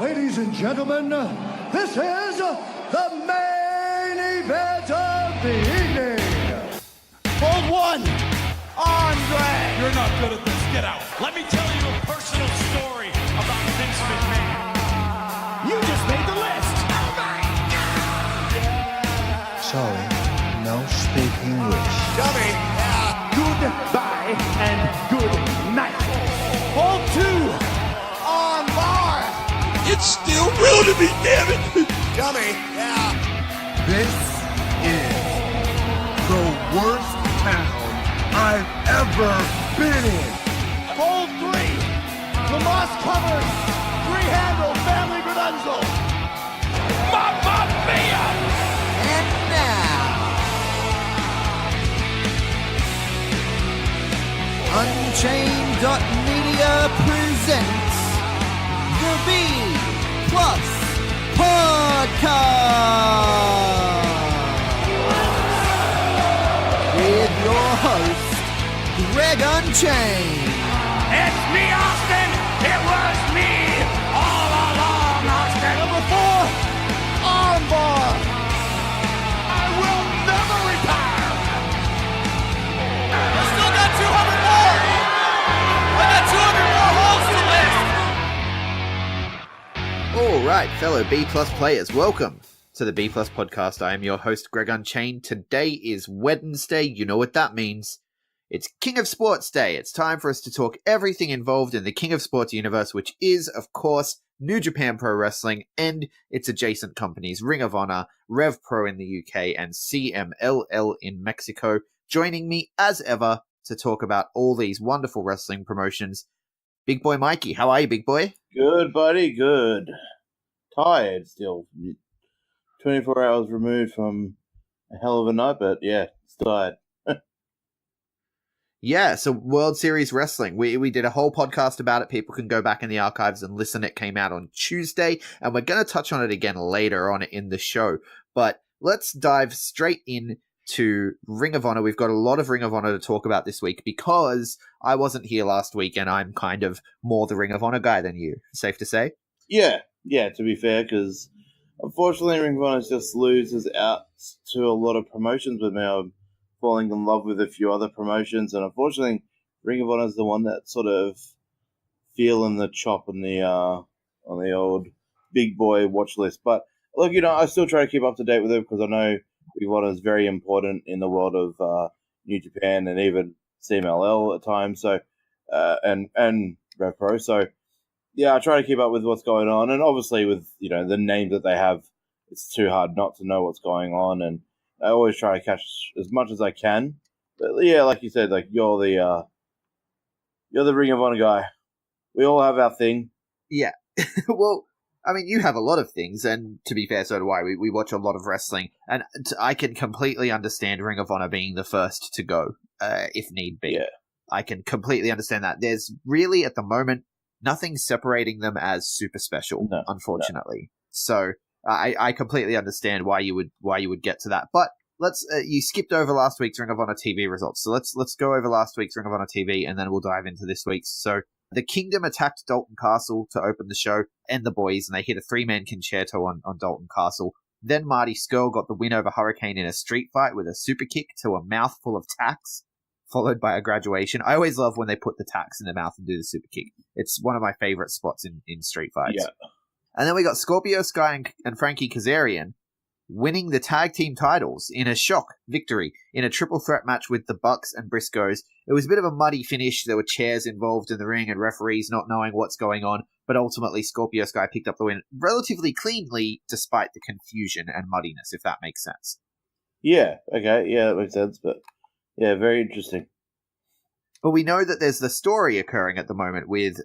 Ladies and gentlemen, this is the main event of the evening. Hold one, Andre. You're not good at this. Get out. Let me tell you a personal story about Vince McMahon. You just made the list. Oh my God! Sorry, no speak English. Dummy. Goodbye and good night. Hold two, on bar. It's still real to me, damn it! Dummy. This is the worst town I've ever been in. Hold three, Lamas covered, three-handle family Gradunzel. Mamma mia! And now, Unchained.media presents the B Plus Podcast with your host, Greg Unchained. It's me, Austin! It was me all along, Austin! Number 4, Armbar. I will never retire! I still got 200 more. I got 200 more holes to list. All right, fellow B Plus players, welcome to the B Plus Podcast. I am your host, Greg Unchained. Today is Wednesday. You know what that means. It's King of Sports Day. It's time for us to talk everything involved in the King of Sports universe, which is, of course, New Japan Pro Wrestling and its adjacent companies, Ring of Honor, REV Pro in the UK, and CMLL in Mexico. Joining me, as ever, to talk about all these wonderful wrestling promotions, Big Boy Mikey. How are you, Big Boy? Good, buddy, good. Tired still. 24 hours removed from a hell of a night, but yeah, still tired. Yeah, so World Series Wrestling. We did a whole podcast about it. People can go back in the archives and listen. It came out on Tuesday, and we're going to touch on it again later on in the show. But let's dive straight in to Ring of Honor. We've got a lot of Ring of Honor to talk about this week because I wasn't here last week, and I'm kind of more the Ring of Honor guy than you. Safe to say? Yeah, to be fair, because unfortunately Ring of Honor just loses out to a lot of promotions with me. I'm falling in love with a few other promotions, and unfortunately Ring of Honor is the one that sort of feeling the chop on the old big boy watch list. But look, I still try to keep up to date with it because I know Ring of Honor is very important in the world of New Japan and even CMLL at times. So and REV Pro. So yeah, I try to keep up with what's going on, and obviously with the names that they have, it's too hard not to know what's going on, and I always try to catch as much as I can. But yeah, like you said, like you're the Ring of Honor guy. We all have our thing. Yeah. Well, I mean, you have a lot of things, and to be fair, so do I. We watch a lot of wrestling, and I can completely understand Ring of Honor being the first to go, if need be. Yeah. I can completely understand that. There's really, at the moment, nothing separating them as super special, unfortunately. No. So I completely understand why you would get to that. But let's you skipped over last week's Ring of Honor TV results, so let's go over last week's Ring of Honor TV, and then we'll dive into this week's. So the Kingdom attacked Dalton Castle to open the show and the boys, and they hit a 3-man concerto on Dalton Castle. Then Marty Scurll got the win over Hurricane in a street fight with a super kick to a mouthful of tacks, followed by a graduation. I always love when they put the tacks in their mouth and do the super kick. It's one of my favorite spots in street fights. Yeah. And then we got Scorpio Sky and Frankie Kazarian winning the tag team titles in a shock victory in a triple threat match with the Bucks and Briscoes. It was a bit of a muddy finish. There were chairs involved in the ring and referees not knowing what's going on, but ultimately Scorpio Sky picked up the win relatively cleanly despite the confusion and muddiness, if that makes sense. Yeah, okay, yeah, that makes sense, but yeah, very interesting. But we know that there's the story occurring at the moment with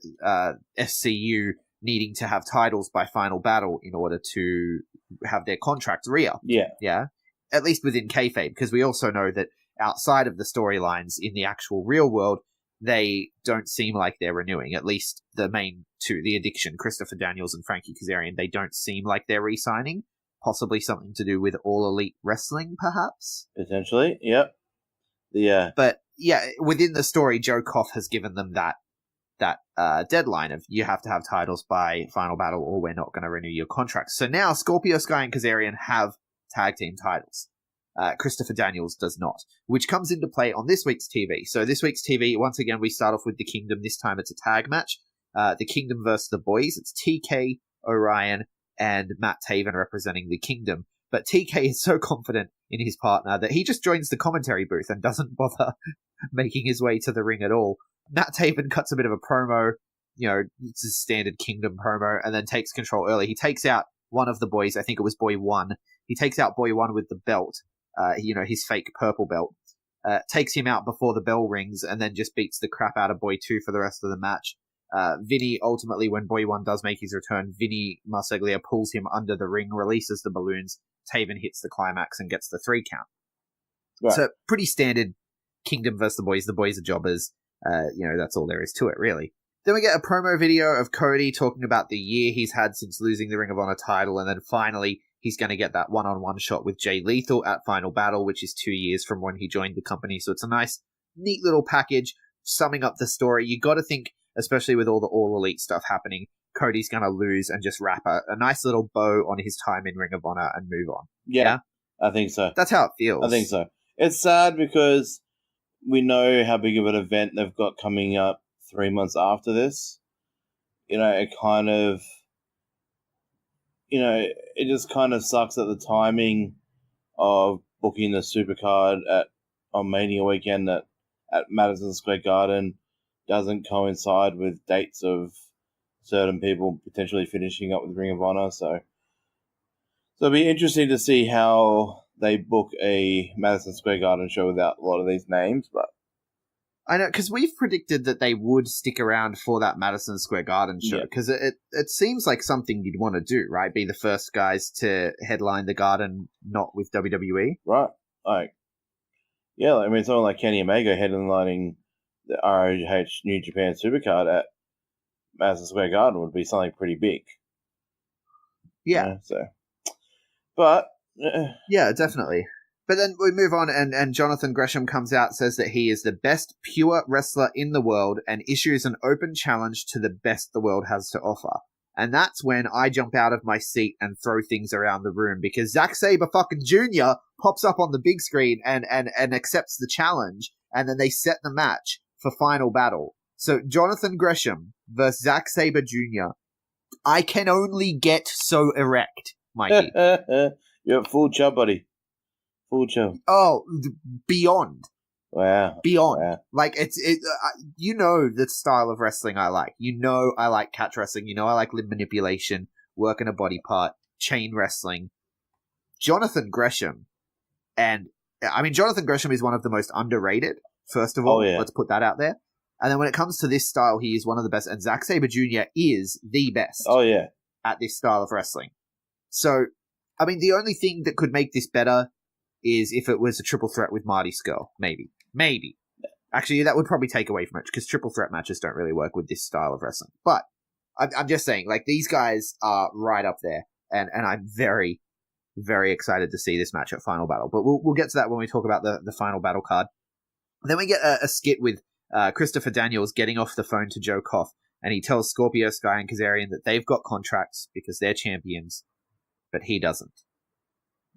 SCU needing to have titles by Final Battle in order to have their contracts re-upped. Yeah. Yeah? At least within kayfabe, because we also know that outside of the storylines in the actual real world, they don't seem like they're renewing. At least the main two, the Addiction, Christopher Daniels and Frankie Kazarian, they don't seem like they're re-signing. Possibly something to do with All Elite Wrestling, perhaps? Potentially, yep. But yeah, within the story, Joe Koff has given them that deadline of you have to have titles by Final Battle or we're not going to renew your contract. So now Scorpio Sky and Kazarian have tag team titles. Christopher Daniels does not, which comes into play on this week's TV. So this week's TV, once again, we start off with the Kingdom. This time it's a tag match. The Kingdom versus the Boys. It's TK, Orion, and Matt Taven representing the Kingdom. But TK is so confident in his partner that he just joins the commentary booth and doesn't bother making his way to the ring at all. Matt Taven cuts a bit of a promo, it's a standard Kingdom promo, and then takes control early. He takes out one of the boys. I think it was Boy 1. He takes out Boy 1 with the belt, his fake purple belt. Takes him out before the bell rings, and then just beats the crap out of Boy 2 for the rest of the match. Vinny, ultimately, when Boy 1 does make his return, Vinny Marseglia pulls him under the ring, releases the balloons. Taven hits the climax and gets the 3 count. Right. So, pretty standard Kingdom versus the Boys. The Boys are jobbers. That's all there is to it, really. Then we get a promo video of Cody talking about the year he's had since losing the Ring of Honor title, and then finally he's going to get that one-on-one shot with Jay Lethal at Final Battle, which is 2 years from when he joined the company. So it's a nice, neat little package summing up the story. You got to think, especially with all the All Elite stuff happening, Cody's going to lose and just wrap a nice little bow on his time in Ring of Honor and move on. Yeah, I think so. That's how it feels. I think so. It's sad because we know how big of an event they've got coming up 3 months after this. It kind of, it just kind of sucks that the timing of booking the Supercard on Mania weekend at Madison Square Garden doesn't coincide with dates of certain people potentially finishing up with Ring of Honor. So it'll be interesting to see how they book a Madison Square Garden show without a lot of these names, but I know, because we've predicted that they would stick around for that Madison Square Garden show, because it seems like something you'd want to do, right? Be the first guys to headline the Garden, not with WWE. Right. Someone like Kenny Omega headlining the ROH New Japan Supercard at Madison Square Garden would be something pretty big. Yeah. Yeah, definitely. But then we move on, and Jonathan Gresham comes out, says that he is the best pure wrestler in the world and issues an open challenge to the best the world has to offer. And that's when I jump out of my seat and throw things around the room, because Zack Sabre fucking Jr. pops up on the big screen and accepts the challenge, and then they set the match for Final Battle. So Jonathan Gresham versus Zack Sabre Jr. I can only get so erect, Mikey. You're full chub, buddy. Full chill. Oh, beyond. Wow. Beyond. Wow. Like, the style of wrestling I like. I like catch wrestling. I like limb manipulation, working a body part, chain wrestling. Jonathan Gresham. Jonathan Gresham is one of the most underrated, first of all. Oh, yeah. Let's put that out there. And then when it comes to this style, he is one of the best. And Zack Sabre Jr. is the best. Oh, yeah. At this style of wrestling. So, the only thing that could make this better is if it was a triple threat with Marty Scurll. Maybe. Actually, that would probably take away from it, because triple threat matches don't really work with this style of wrestling. But I'm just saying, like, these guys are right up there, and I'm very, very excited to see this match at Final Battle. But we'll get to that when we talk about the Final Battle card. And then we get a skit with Christopher Daniels getting off the phone to Joe Koff, and he tells Scorpio Sky and Kazarian that they've got contracts because they're champions, but he doesn't.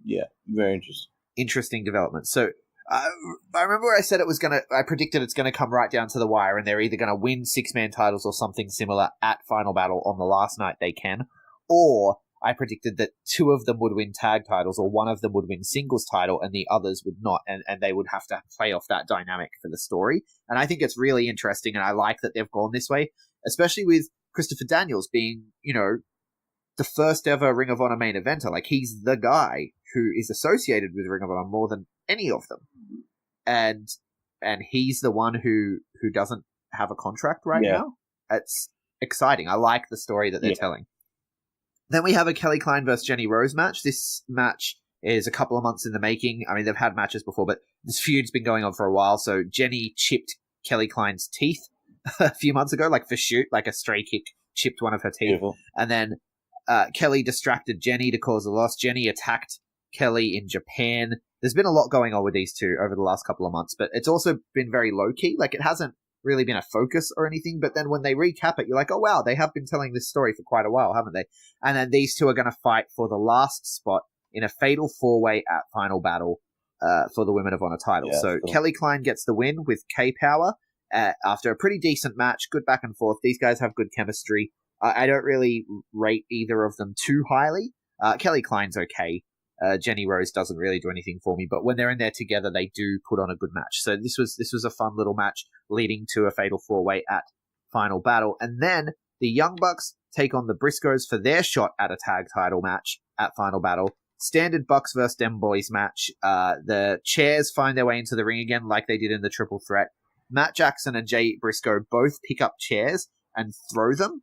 Yeah, very interesting. Interesting development. So I remember I said I predicted it's going to come right down to the wire, and they're either going to win 6-man titles or something similar at Final Battle on the last night they can, or I predicted that 2 of them would win tag titles, or 1 of them would win singles title and the others would not, and they would have to play off that dynamic for the story. And I think it's really interesting, and I like that they've gone this way, especially with Christopher Daniels being, the first ever Ring of Honor main eventer. Like, he's the guy who is associated with Ring of Honor more than any of them. And he's the one who doesn't have a contract right now. It's exciting. I like the story that they're telling. Then we have a Kelly Klein versus Jenny Rose match. This match is a couple of months in the making. They've had matches before, but this feud's been going on for a while. So Jenny chipped Kelly Klein's teeth a few months ago, like for shoot, like a stray kick chipped one of her teeth. Beautiful. And then Kelly distracted Jenny to cause a loss. Jenny attacked Kelly in Japan. There's been a lot going on with these two over the last couple of months, but it's also been very low-key. Like, it hasn't really been a focus or anything. But then when they recap it, you're like, oh wow, they have been telling this story for quite a while, haven't they? And then these two are going to fight for the last spot in a fatal 4-way at Final Battle for the Women of Honor title. Yeah, so cool. Kelly Klein gets the win with K-Power after a pretty decent match. Good back and forth. These guys have good chemistry. I don't really rate either of them too highly. Kelly Klein's okay. Jenny Rose doesn't really do anything for me, but when they're in there together, they do put on a good match. So this was a fun little match leading to a fatal 4-way at Final Battle. And then the Young Bucks take on the Briscoes for their shot at a tag title match at Final Battle. Standard Bucks versus Dem Boys match. The chairs find their way into the ring again like they did in the Triple Threat. Matt Jackson and Jay Briscoe both pick up chairs and throw them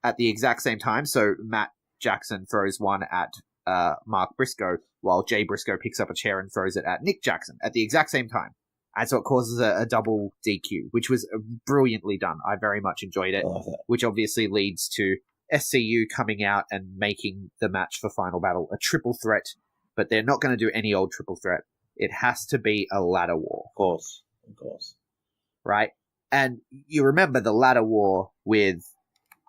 at the exact same time. So Matt Jackson throws one at Mark Briscoe, while Jay Briscoe picks up a chair and throws it at Nick Jackson at the exact same time. And so it causes a double DQ, which was brilliantly done. I very much enjoyed it, which obviously leads to SCU coming out and making the match for Final Battle a triple threat, but they're not going to do any old triple threat. It has to be a ladder war. Of course. Right? And you remember the ladder war with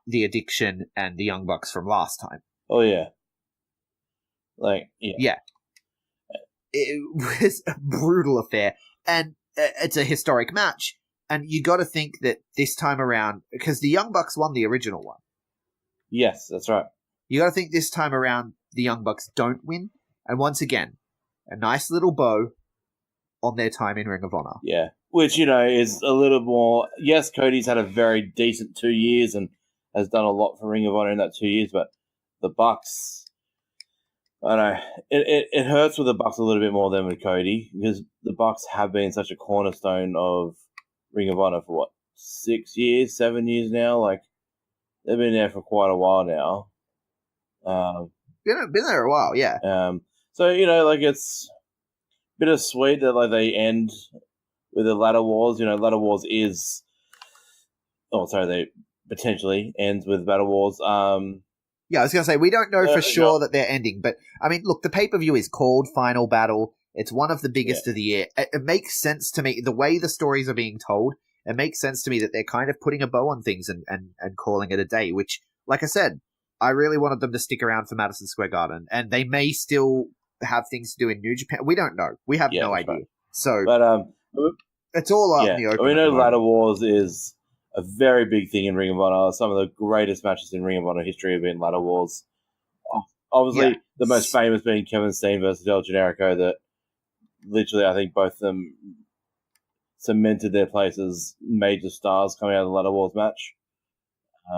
the Addiction and the Young Bucks from last time. Oh, yeah. Yeah. It was a brutal affair, and it's a historic match. And you got to think that this time around, because the Young Bucks won the original one. Yes, that's right. You got to think this time around the Young Bucks don't win. And once again, a nice little bow on their time in Ring of Honor. Yeah. Which, is a little more... Yes, Cody's had a very decent 2 years and has done a lot for Ring of Honor in that 2 years, but the Bucks... I know. It hurts with the Bucks a little bit more than with Cody, because the Bucks have been such a cornerstone of Ring of Honor for, 6 years, 7 years now? They've been there for quite a while now. Been there a while, yeah. So, it's bittersweet that, they end with the Ladder Wars. Ladder Wars is... Oh, sorry, they potentially ends with Battle Wars. Yeah, I was going to say, we don't know for sure that they're ending, but, I mean, look, the pay-per-view is called Final Battle. It's one of the biggest of the year. It makes sense to me, the way the stories are being told, it makes sense to me that they're kind of putting a bow on things and calling it a day, which, like I said, I really wanted them to stick around for Madison Square Garden, and they may still have things to do in New Japan. We don't know. We have no idea. Right. So, but, it's all out in the open. We know Ladder Wars is a very big thing in Ring of Honor. Some of the greatest matches in Ring of Honor history have been ladder wars. Obviously, the most famous being Kevin Steen versus El Generico, that literally I think both of them cemented their place as major stars coming out of the ladder wars match.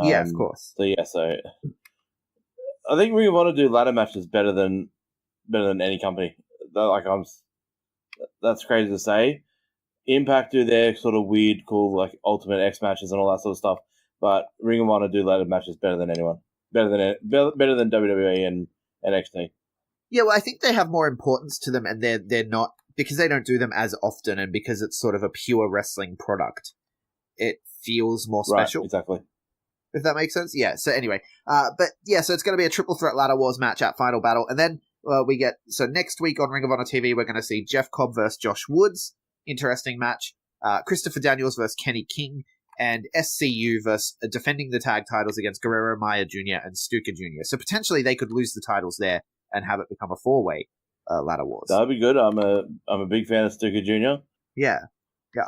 Yeah, of course. So I think Ring of Honor do ladder matches better than any company. That's crazy to say. Impact do their sort of weird, cool, Ultimate X matches and all that sort of stuff, but Ring of Honor do ladder matches better than anyone, better than WWE and NXT. Yeah, well, I think they have more importance to them, and they're not, because they don't do them as often, and because it's sort of a pure wrestling product. It feels more special. Right, exactly. If that makes sense, yeah. So anyway, so it's going to be a triple threat ladder wars match at Final Battle, and then so next week on Ring of Honor TV, we're going to see Jeff Cobb versus Josh Woods. Interesting match. Christopher Daniels versus Kenny King, and SCU versus defending the tag titles against Guerrero Maya Jr. and Stuka Jr. So potentially they could lose the titles there and have it become a 4-way ladder wars. That'd be good. I'm a big fan of Stuka Jr. Yeah,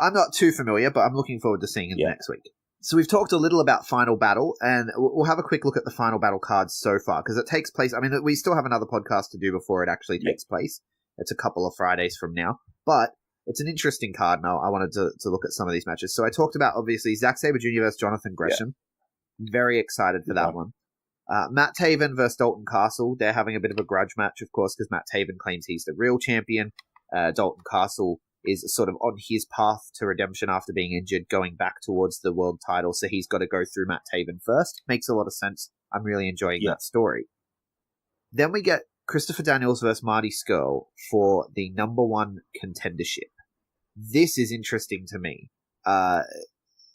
I'm not too familiar, but I'm looking forward to seeing him next week. So we've talked a little about Final Battle, and we'll have a quick look at the Final Battle cards so far, because it takes place... I mean, we still have another podcast to do before it actually takes place. It's a couple of Fridays from now, but... It's an interesting card now. I wanted to look at some of these matches. So I talked about, obviously, Zack Sabre Jr. versus Jonathan Gresham. Very excited for that one. Matt Taven versus Dalton Castle. They're having a bit of a grudge match, of course, because Matt Taven claims he's the real champion. Dalton Castle is sort of on his path to redemption after being injured, going back towards the world title. So he's got to go through Matt Taven first. Makes a lot of sense. I'm really enjoying that story. Then we get Christopher Daniels versus Marty Scurll for the number 1 contendership. This is interesting to me. I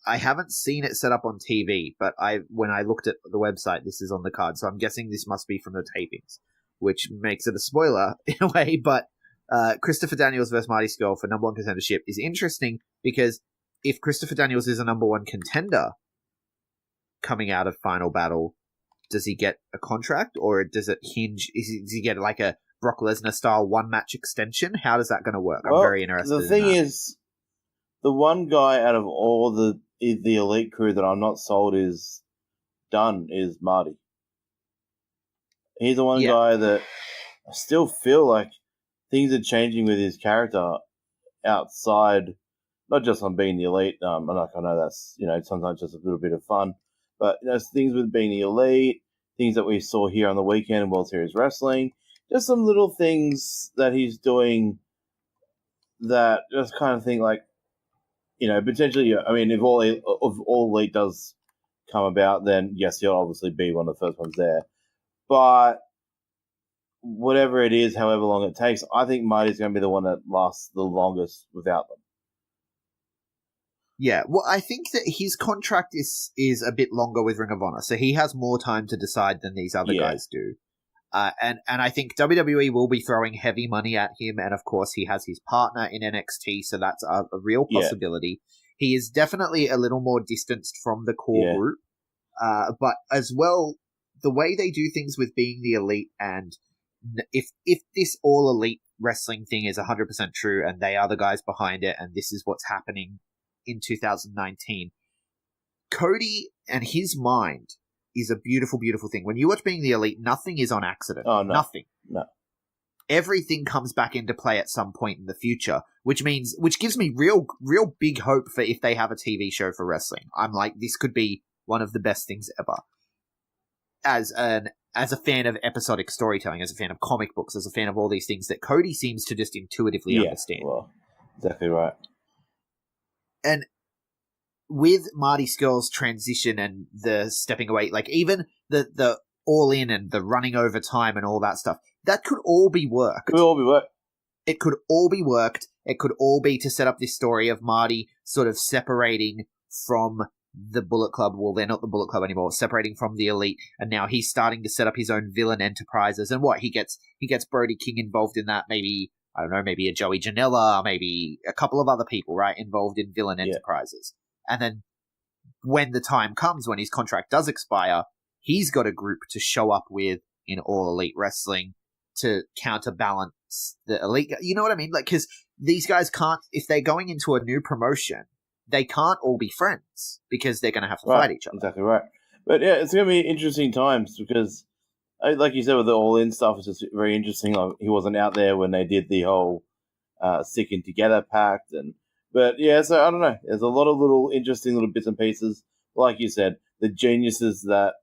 haven't seen it set up on TV, but when I looked at the website, this is on the card, so I'm guessing this must be from the tapings, which makes it a spoiler in a way, but Christopher Daniels versus Marty Scurll for number 1 contendership is interesting because if Christopher Daniels is a number one contender coming out of Final Battle, does he get a contract, or does it hinge? Does he get like a Brock Lesnar style one match extension? How is that going to work? I'm very interested. The thing is, the one guy out of all the elite crew that I'm not sold is done is Marty. He's the one guy that I still feel like things are changing with his character outside, not just on being the elite. And like, I know that's, sometimes just a little bit of fun, but things with being the elite, things that we saw here on the weekend in World Series Wrestling, just some little things that he's doing that just kind of think like, potentially, I mean, if all elite does come about, then yes, he'll obviously be one of the first ones there. But whatever it is, however long it takes, I think Marty's going to be the one that lasts the longest without them. Yeah, well, I think that his contract is a bit longer with Ring of Honor, so he has more time to decide than these other guys do. And I think WWE will be throwing heavy money at him, and of course he has his partner in NXT, so that's a real possibility. He is definitely a little more distanced from the core group, but as well, the way they do things with being the elite, and if this all elite wrestling thing is 100% true, and they are the guys behind it, and this is what's happening in 2019, Cody and his mind is a beautiful, beautiful thing. When you watch Being the Elite, nothing is on accident. Oh, no. Nothing. No. Everything comes back into play at some point in the future, which gives me real big hope for if they have a TV show for wrestling. I'm like, this could be one of the best things ever. As a fan of episodic storytelling, as a fan of comic books, as a fan of all these things that Cody seems to just intuitively understand. Well, exactly right. And with Marty Scurll's transition and the stepping away, like even the all in and the running over time and all that stuff, that could all be worked. It could all be worked. It could all be worked. It could all be to set up this story of Marty sort of separating from the Bullet Club. Well, they're not the Bullet Club anymore. Separating from the Elite, and now he's starting to set up his own villain enterprises. And he gets Brody King involved in that. Maybe, I don't know, maybe a Joey Janela, maybe a couple of other people, right, involved in villain enterprises. And then when the time comes, when his contract does expire, he's got a group to show up with in All Elite Wrestling to counterbalance the Elite. You know what I mean? Like, because these guys can't, if they're going into a new promotion, they can't all be friends because they're going to have to fight each other. Exactly right. But yeah, it's going to be interesting times because, like you said, with the All In stuff, it's just very interesting. Like, he wasn't out there when they did the whole Sticking Together pact. But yeah, so I don't know. There's a lot of little interesting little bits and pieces. Like you said, the geniuses that,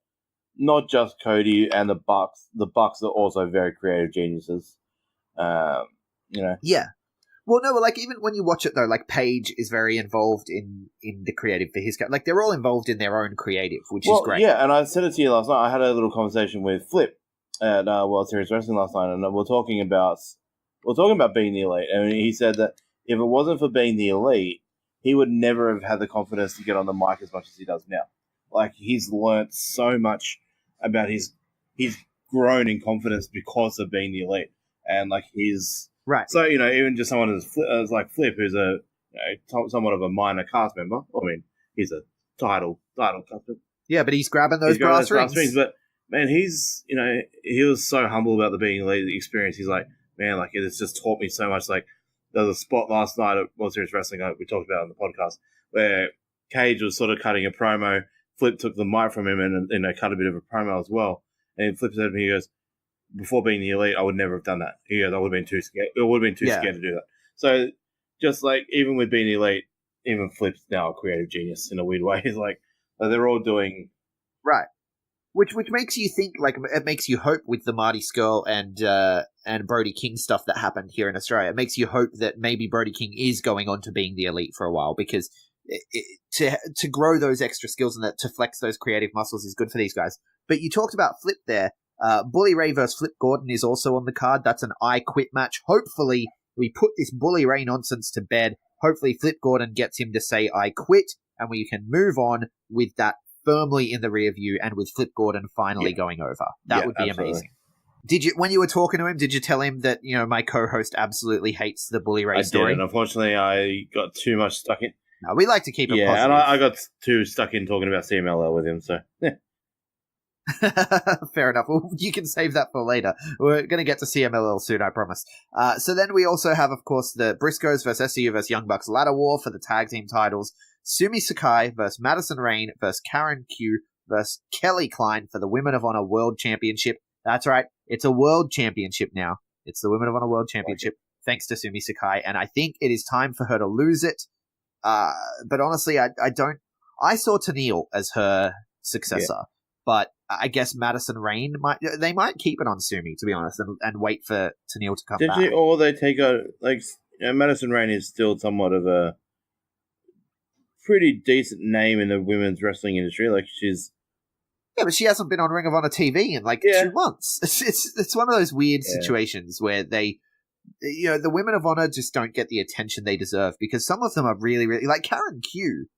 not just Cody and the Bucks are also very creative geniuses. Yeah. Well, no, like even when you watch it though, like Paige is very involved in the creative for his like they're all involved in their own creative, which is great. Yeah, and I said it to you last night. I had a little conversation with Flip at World Series Wrestling last night, and we're talking about Being the Elite, and he said that if it wasn't for Being the Elite, he would never have had the confidence to get on the mic as much as he does now. Like, he's learnt so much about he's grown in confidence because of Being the Elite, and like he's right. So even just someone as like Flip, who's a somewhat of a minor cast member. I mean, he's a title cast. Yeah, but he's grabbing those brass rings. But man, he's he was so humble about the Being Elite experience. He's like, man, like it's just taught me so much. Like, there was a spot last night at World Series Wrestling we talked about on the podcast where Cage was sort of cutting a promo. Flip took the mic from him and cut a bit of a promo as well. And Flip said to me, he goes, before Being the Elite, I would never have done that. He goes, I would have been too scared. It would have been too scared to do that. So just like even with Being the Elite, even Flip's now a creative genius in a weird way. He's like, they're all doing right. Which makes you think, like, it makes you hope with the Marty Scurll and Brody King stuff that happened here in Australia. It makes you hope that maybe Brody King is going on to Being the Elite for a while, because to grow those extra skills and to flex those creative muscles is good for these guys. But you talked about Flip there. Bully Ray versus Flip Gordon is also on the card. That's an I Quit match. Hopefully, we put this Bully Ray nonsense to bed. Hopefully, Flip Gordon gets him to say I quit, and we can move on with that firmly in the rear view, and with Flip Gordon finally going over. That would be amazing. Did you, when you were talking to him, did you tell him that, my co-host absolutely hates the Bully Ray story? I did, and unfortunately I got too much stuck in. No, we like to keep it Yeah, positive. and I got too stuck in talking about CMLL with him, so yeah. Fair enough. Well, you can save that for later. We're going to get to CMLL soon, I promise. So then we also have, of course, the Briscoes versus SCU versus Young Bucks ladder war for the tag team titles. Sumi Sakai versus Madison Rain versus Karen Q versus Kelly Klein for the Women of Honor World Championship. That's right. It's a World Championship now. It's the Women of Honor World Championship, thanks to Sumi Sakai. And I think it is time for her to lose it. But honestly, I don't... I saw Tennille as her successor, but I guess Madison Rain might keep it on Sumi, to be honest, and wait for Tennille to come back. Or they take a Madison Rain is still somewhat of a pretty decent name in the women's wrestling industry. Like she's but she hasn't been on Ring of Honor TV in 2 months. It's one of those weird situations where they, the Women of Honor just don't get the attention they deserve because some of them are really, really like Karen Q.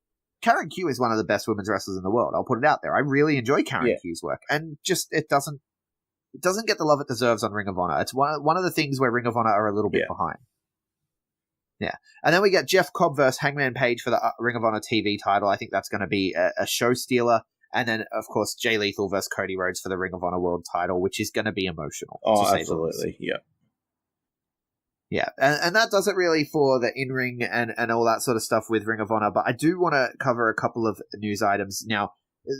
Karen Q is one of the best women's wrestlers in the world. I'll put it out there. I really enjoy Karen Q's work, and just it doesn't get the love it deserves on Ring of Honor. It's one of the things where Ring of Honor are a little bit behind. Yeah, and then we get Jeff Cobb versus Hangman Page for the Ring of Honor TV title. I think that's going to be a show stealer. And then, of course, Jay Lethal versus Cody Rhodes for the Ring of Honor World title, which is going to be emotional. Oh, absolutely, yeah. Yeah, and that does it really for the in-ring and all that sort of stuff with Ring of Honor, but I do want to cover a couple of news items. Now,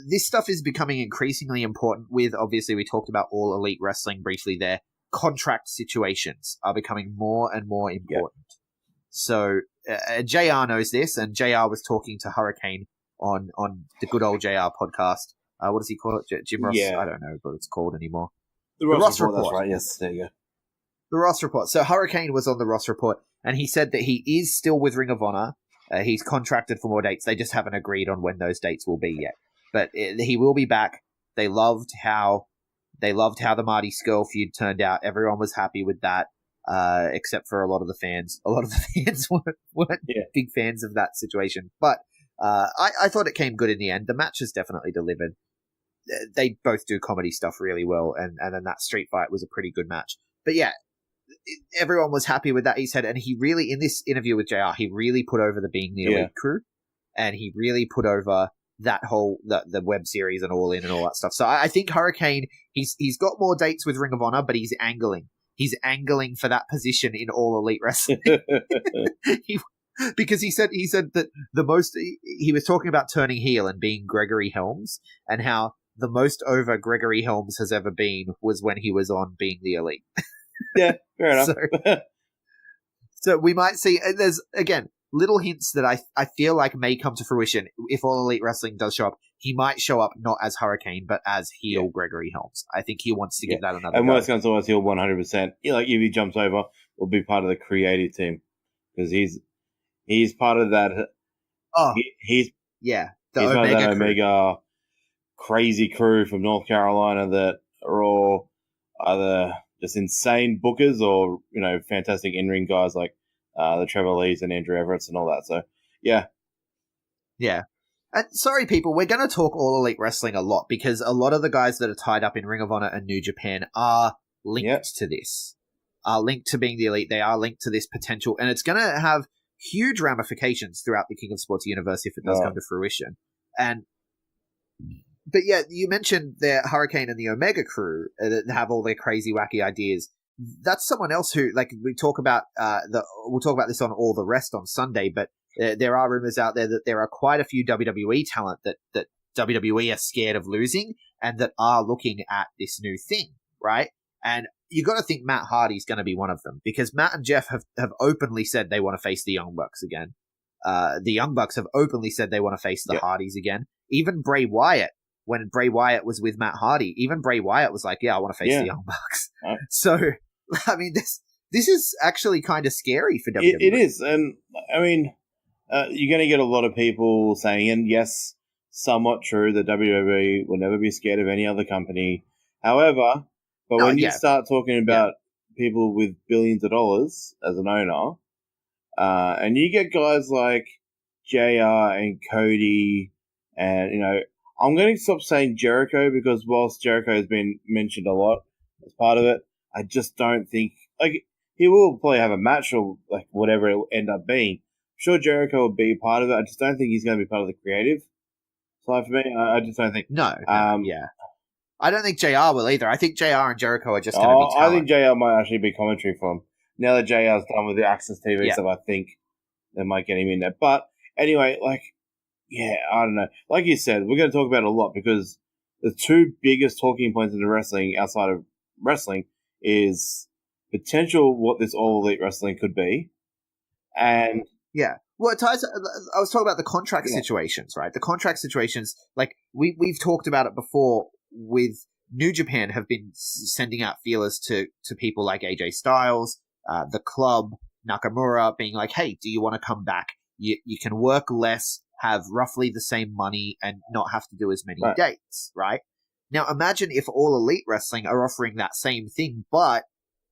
this stuff is becoming increasingly important with, obviously, we talked about All Elite Wrestling briefly there. Contract situations are becoming more and more important. Yep. So, JR knows this, and JR was talking to Hurricane on the good old JR podcast. What does he call it? Jim Ross? Yeah. I don't know what it's called anymore. The Ross Report. That's right, yes, there you go. The Ross Report. So Hurricane was on the Ross Report, and he said that he is still with Ring of Honor. He's contracted for more dates. They just haven't agreed on when those dates will be yet. But he will be back. They loved how the Marty Skrull feud turned out. Everyone was happy with that, except for a lot of the fans. A lot of the fans weren't big fans of that situation. But I thought it came good in the end. The match has definitely delivered. They both do comedy stuff really well, and then that street fight was a pretty good match. But yeah, everyone was happy with that, he said, and he really, in this interview with JR, he really put over the Being the Elite crew, and he really put over that whole, the web series and All In and all that stuff. So I think Hurricane, he's got more dates with Ring of Honor, but he's angling. He's angling for that position in All Elite Wrestling. Because he said that he was talking about turning heel and being Gregory Helms, and how the most over Gregory Helms has ever been was when he was on Being the Elite. Yeah, fair enough. So we might see, there's, again, little hints that I feel like may come to fruition. If All Elite Wrestling does show up, he might show up not as Hurricane, but as heel Gregory Helms. I think he wants to give that another and go. worst comes to worst, he'll 100%. Like, if he jumps over, will be part of the creative team. Because he's part of that. He's part of that Omega crazy crew from North Carolina that are all either just insane bookers or, fantastic in-ring guys like the Trevor Lees and Andrew Everett's and all that. So, yeah. Yeah. And sorry, people, we're going to talk All Elite Wrestling a lot because a lot of the guys that are tied up in Ring of Honor and New Japan are linked to this. Are linked to Being the Elite. They are linked to this potential. And it's going to have huge ramifications throughout the King of Sports universe if it does come to fruition. But yeah, you mentioned the Hurricane and the Omega crew that have all their crazy, wacky ideas. That's someone else who, like, we'll talk about this on All the Rest on Sunday, but there are rumors out there that there are quite a few WWE talent that WWE are scared of losing and that are looking at this new thing, right? And you got to think Matt Hardy's going to be one of them because Matt and Jeff have openly said they want to face the Young Bucks again. The Young Bucks have openly said they want to face the Hardys again. Even Bray Wyatt, when Bray Wyatt was with Matt Hardy, even Bray Wyatt was like, I want to face the Young Bucks. So, I mean, this is actually kind of scary for WWE. It is. And, I mean, you're going to get a lot of people saying, and yes, somewhat true, that WWE will never be scared of any other company. However, when you start talking about people with billions of dollars as an owner, and you get guys like JR and Cody and, I'm going to stop saying Jericho because whilst Jericho has been mentioned a lot as part of it, I just don't think, he will probably have a match or, whatever it will end up being, sure Jericho will be part of it. I just don't think he's going to be part of the creative side for me. I just don't think. No, yeah. I don't think JR will either. I think JR and Jericho are just going to be talent. I think JR might actually be commentary for him. Now that JR's done with the Access TV stuff, I think they might get him in there. But anyway, I don't know. Like you said, we're going to talk about it a lot because the two biggest talking points in the wrestling outside of wrestling is potential what this All Elite Wrestling could be. And yeah. Well, it ties. I was talking about the contract situations, right? The contract situations, like we've talked about it before. With New Japan, have been sending out feelers to people like AJ Styles, the club, Nakamura, being like, "Hey, do you want to come back? You can work less, have roughly the same money, and not have to do as many dates." Right now, imagine if All Elite Wrestling are offering that same thing, but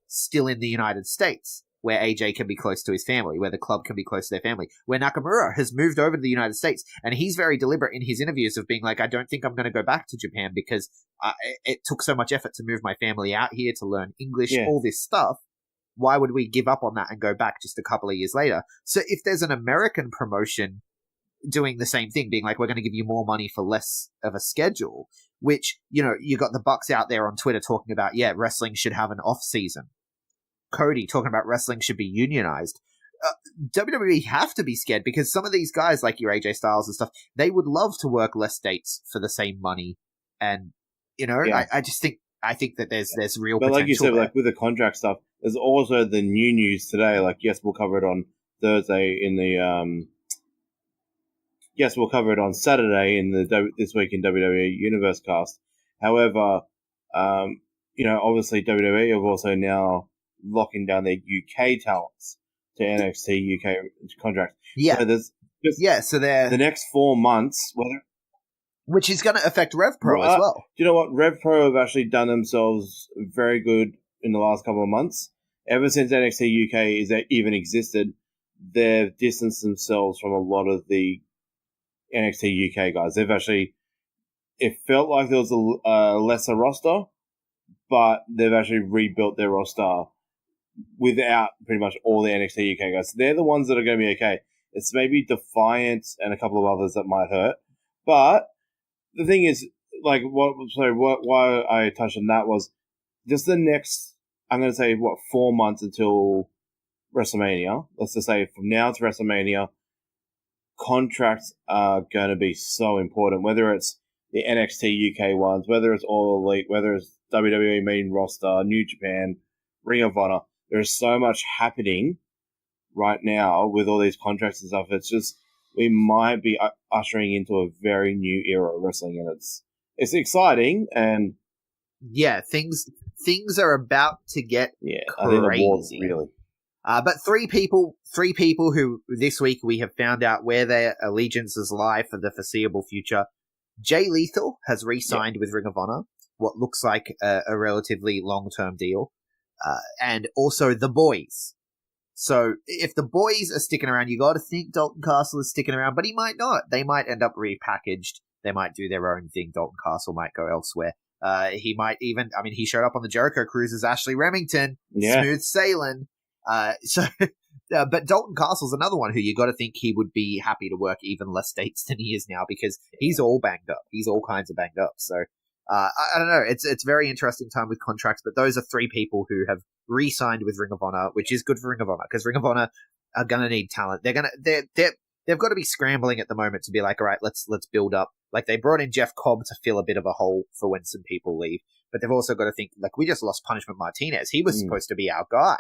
still in the United States, where AJ can be close to his family, where the club can be close to their family, where Nakamura has moved over to the United States, and he's very deliberate in his interviews of being like, I don't think I'm going to go back to Japan because it took so much effort to move my family out here to learn English, all this stuff. Why would we give up on that and go back just a couple of years later? So if there's an American promotion doing the same thing, being like, we're going to give you more money for less of a schedule, which, you got the Bucks out there on Twitter talking about, wrestling should have an off season. Cody talking about wrestling should be unionized. WWE have to be scared because some of these guys, like your AJ Styles and stuff, they would love to work less dates for the same money. And, I just think that there's real potential. But like you said, like with the contract stuff, there's also the new news today. Like, yes, we'll cover it on Thursday in the, yes, we'll cover it on Saturday in the This Week in WWE Universe cast. However, obviously WWE have also now locking down their UK talents to NXT UK contracts. Yeah. So so they're the next 4 months, which is going to affect Rev Pro as well. Do you know what? Rev Pro have actually done themselves very good in the last couple of months. Ever since NXT UK even existed, they've distanced themselves from a lot of the NXT UK guys. They've actually, it felt like there was a lesser roster, but they've actually rebuilt their roster without pretty much all the NXT UK guys. So they're the ones that are going to be okay. It's maybe Defiant and a couple of others that might hurt. But the thing is, why I touched on that was just the next, I'm going to say, 4 months until WrestleMania. Let's just say from now to WrestleMania, contracts are going to be so important, whether it's the NXT UK ones, whether it's All Elite, whether it's WWE main roster, New Japan, Ring of Honor. There's so much happening right now with all these contracts and stuff. It's just, we might be ushering into a very new era of wrestling, and it's exciting. And things are about to get crazy. I think the war's really. But three people who this week we have found out where their allegiances lie for the foreseeable future. Jay Lethal has re-signed with Ring of Honor, what looks like a relatively long-term deal. And also the boys. So if the boys are sticking around, you got to think Dalton Castle is sticking around, but he might not. They might end up repackaged. They might do their own thing. Dalton Castle might go elsewhere. He might even, he showed up on the Jericho Cruise as Ashley Remington. Smooth sailing. But Dalton Castle's another one who you got to think he would be happy to work even less dates than he is now because he's all banged up. He's all kinds of banged up. So I don't know. It's very interesting time with contracts, but those are three people who have re-signed with Ring of Honor, which is good for Ring of Honor because Ring of Honor are gonna need talent. They've got to be scrambling at the moment to be like, all right, let's build up. Like they brought in Jeff Cobb to fill a bit of a hole for when some people leave, but they've also got to think like we just lost Punishment Martinez. He was supposed to be our guy.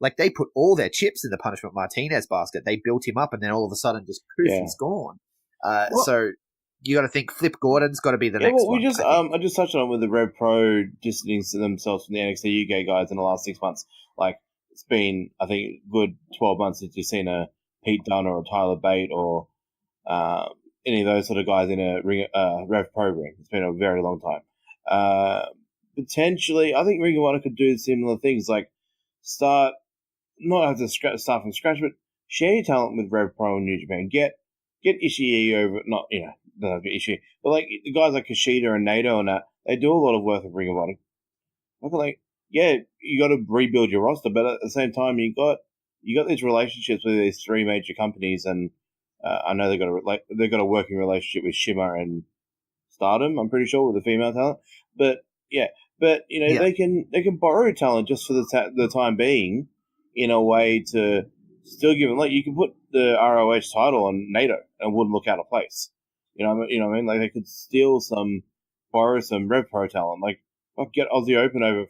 Like they put all their chips in the Punishment Martinez basket. They built him up, and then all of a sudden, just poof, he's gone. So you got to think Flip Gordon's got to be the next one. I just touched on it with the Rev Pro distancing themselves from the NXT UK guys in the last 6 months. Like it's been, I think, a good 12 months since you've seen a Pete Dunne or a Tyler Bate or any of those sort of guys in a Rev Pro ring. It's been a very long time. Potentially, I think Ring of Honor could do similar things, like not have to start from scratch, but share your talent with Rev Pro and New Japan. Get Ishii over, doesn't have to be Ishii, but like the guys like Kushida and Nato and that, they do a lot of work with Ring of Honor. I feel like, you got to rebuild your roster, but at the same time, you got you got these relationships with these three major companies, and I know they've got a working relationship with Shimmer and Stardom. I'm pretty sure with the female talent, but they can borrow talent just for the time being, in a way to still give them, like, you can put the ROH title on NATO and wouldn't look out of place. You know what I mean? Like, they could borrow some Rev Pro talent, like get Aussie Open over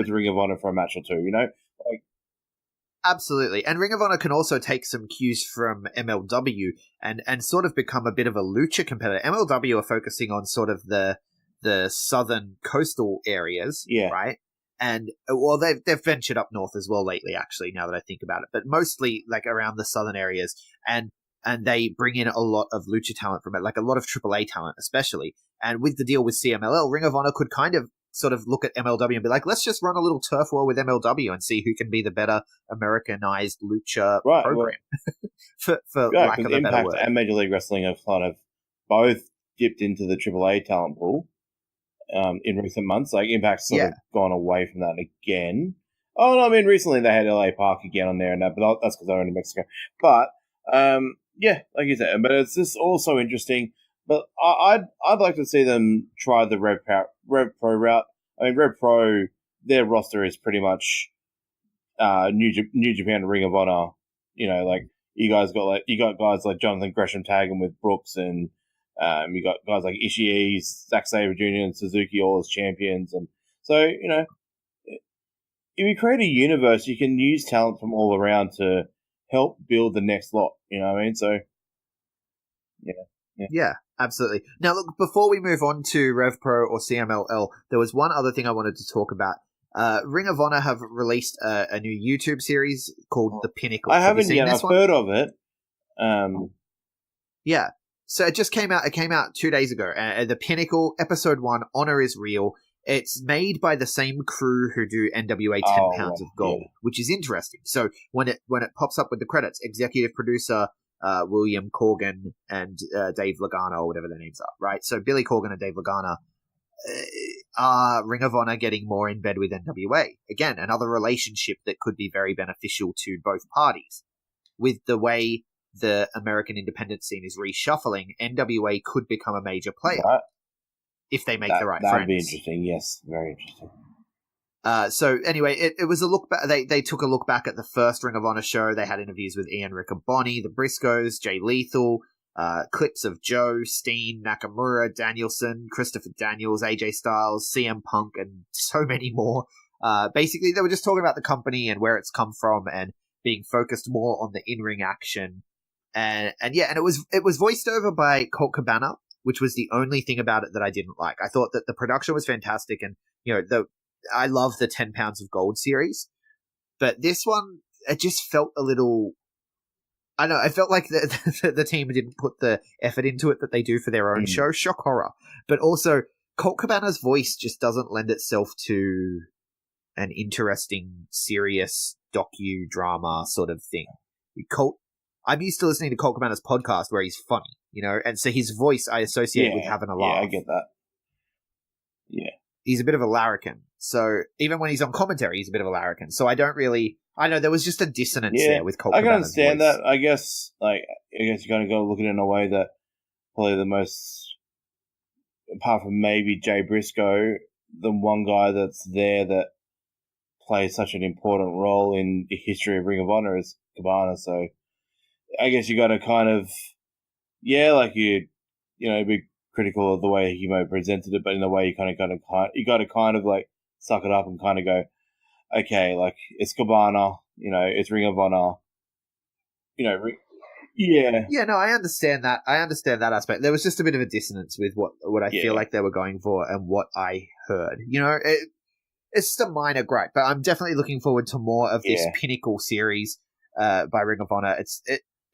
to Ring of Honor for a match or two. You know, like. Absolutely. And Ring of Honor can also take some cues from MLW and sort of become a bit of a lucha competitor. MLW are focusing on sort of the southern coastal areas, right? And, well, they've ventured up north as well lately, actually, now that I think about it. But mostly, like, around the southern areas. And they bring in a lot of lucha talent from it, like a lot of AAA talent, especially. And with the deal with CMLL, Ring of Honor could kind of sort of look at MLW and be like, let's just run a little turf war with MLW and see who can be the better Americanized lucha program. for lack of a Impact better word. and Major League Wrestling have kind of both dipped into the AAA talent pool in recent months. Like, Impact's sort of gone away from that again. Oh, no, I mean, recently they had LA Park again on there and that, but that's because they're in Mexico. But, like you said, but it's just also interesting. But I'd like to see them try the Rev Pro route. I mean, Rev Pro, their roster is pretty much New Japan, Ring of Honor. You know, like, you got guys like Jonathan Gresham tagging with Brooks, and you got guys like Ishii, Zack Sabre Jr., and Suzuki all as champions. And so, you know, if you create a universe, you can use talent from all around to help build the next lot. You know what I mean? So, Yeah, absolutely. Now, look, before we move on to Rev Pro or CMLL, there was one other thing I wanted to talk about. Ring of Honor have released a new YouTube series called The Pinnacle. I haven't yet. I've heard of it. Yeah. So it just came out. It came out 2 days ago. The Pinnacle, Episode 1, Honor is Real. It's made by the same crew who do NWA 10 Pounds of Gold, which is interesting. So when it pops up with the credits, executive producer William Corgan and Dave Lagana, or whatever their names are, right? So Billy Corgan and Dave Lagana are Ring of Honor getting more in bed with NWA. Again, another relationship that could be very beneficial to both parties. With the way the American independent scene is reshuffling, NWA could become a major player if they make the right friends. That would be interesting, yes. Very interesting. So anyway, it was a look back. They took a look back at the first Ring of Honor show. They had interviews with Ian Riccaboni, the Briscoes, Jay Lethal, clips of Joe, Steen, Nakamura, Danielson, Christopher Daniels, AJ Styles, CM Punk, and so many more. Basically, they were just talking about the company and where it's come from and being focused more on the in-ring action. And it was voiced over by Colt Cabana, which was the only thing about it that I didn't like. I thought that the production was fantastic, and I love the 10 Pounds of Gold series, but this one, it just felt a little, I don't know, I felt like the team didn't put the effort into it that they do for their own show. Shock horror. But also, Colt Cabana's voice just doesn't lend itself to an interesting, serious docudrama sort of thing. I'm used to listening to Colt Cabana's podcast where he's funny, and so his voice I associate with having a laugh. Yeah, I get that. Yeah. He's a bit of a larrikin. So even when he's on commentary, he's a bit of a larrikin. So I know there was just a dissonance there with Colt Cabana's I can understand voice. that. I guess you kind of got to look at it in a way that probably the most, apart from maybe Jay Briscoe, the one guy that's there that plays such an important role in the history of Ring of Honor is Cabana. So I guess you got to kind of, be critical of the way he may have presented it, but in a way you got to kind of like suck it up and kind of go, okay, like it's Cabana, it's Ring of Honor, yeah. Yeah, no, I understand that. I understand that aspect. There was just a bit of a dissonance with what I feel like they were going for and what I heard. It's just a minor gripe, but I'm definitely looking forward to more of this Pinnacle series by Ring of Honor.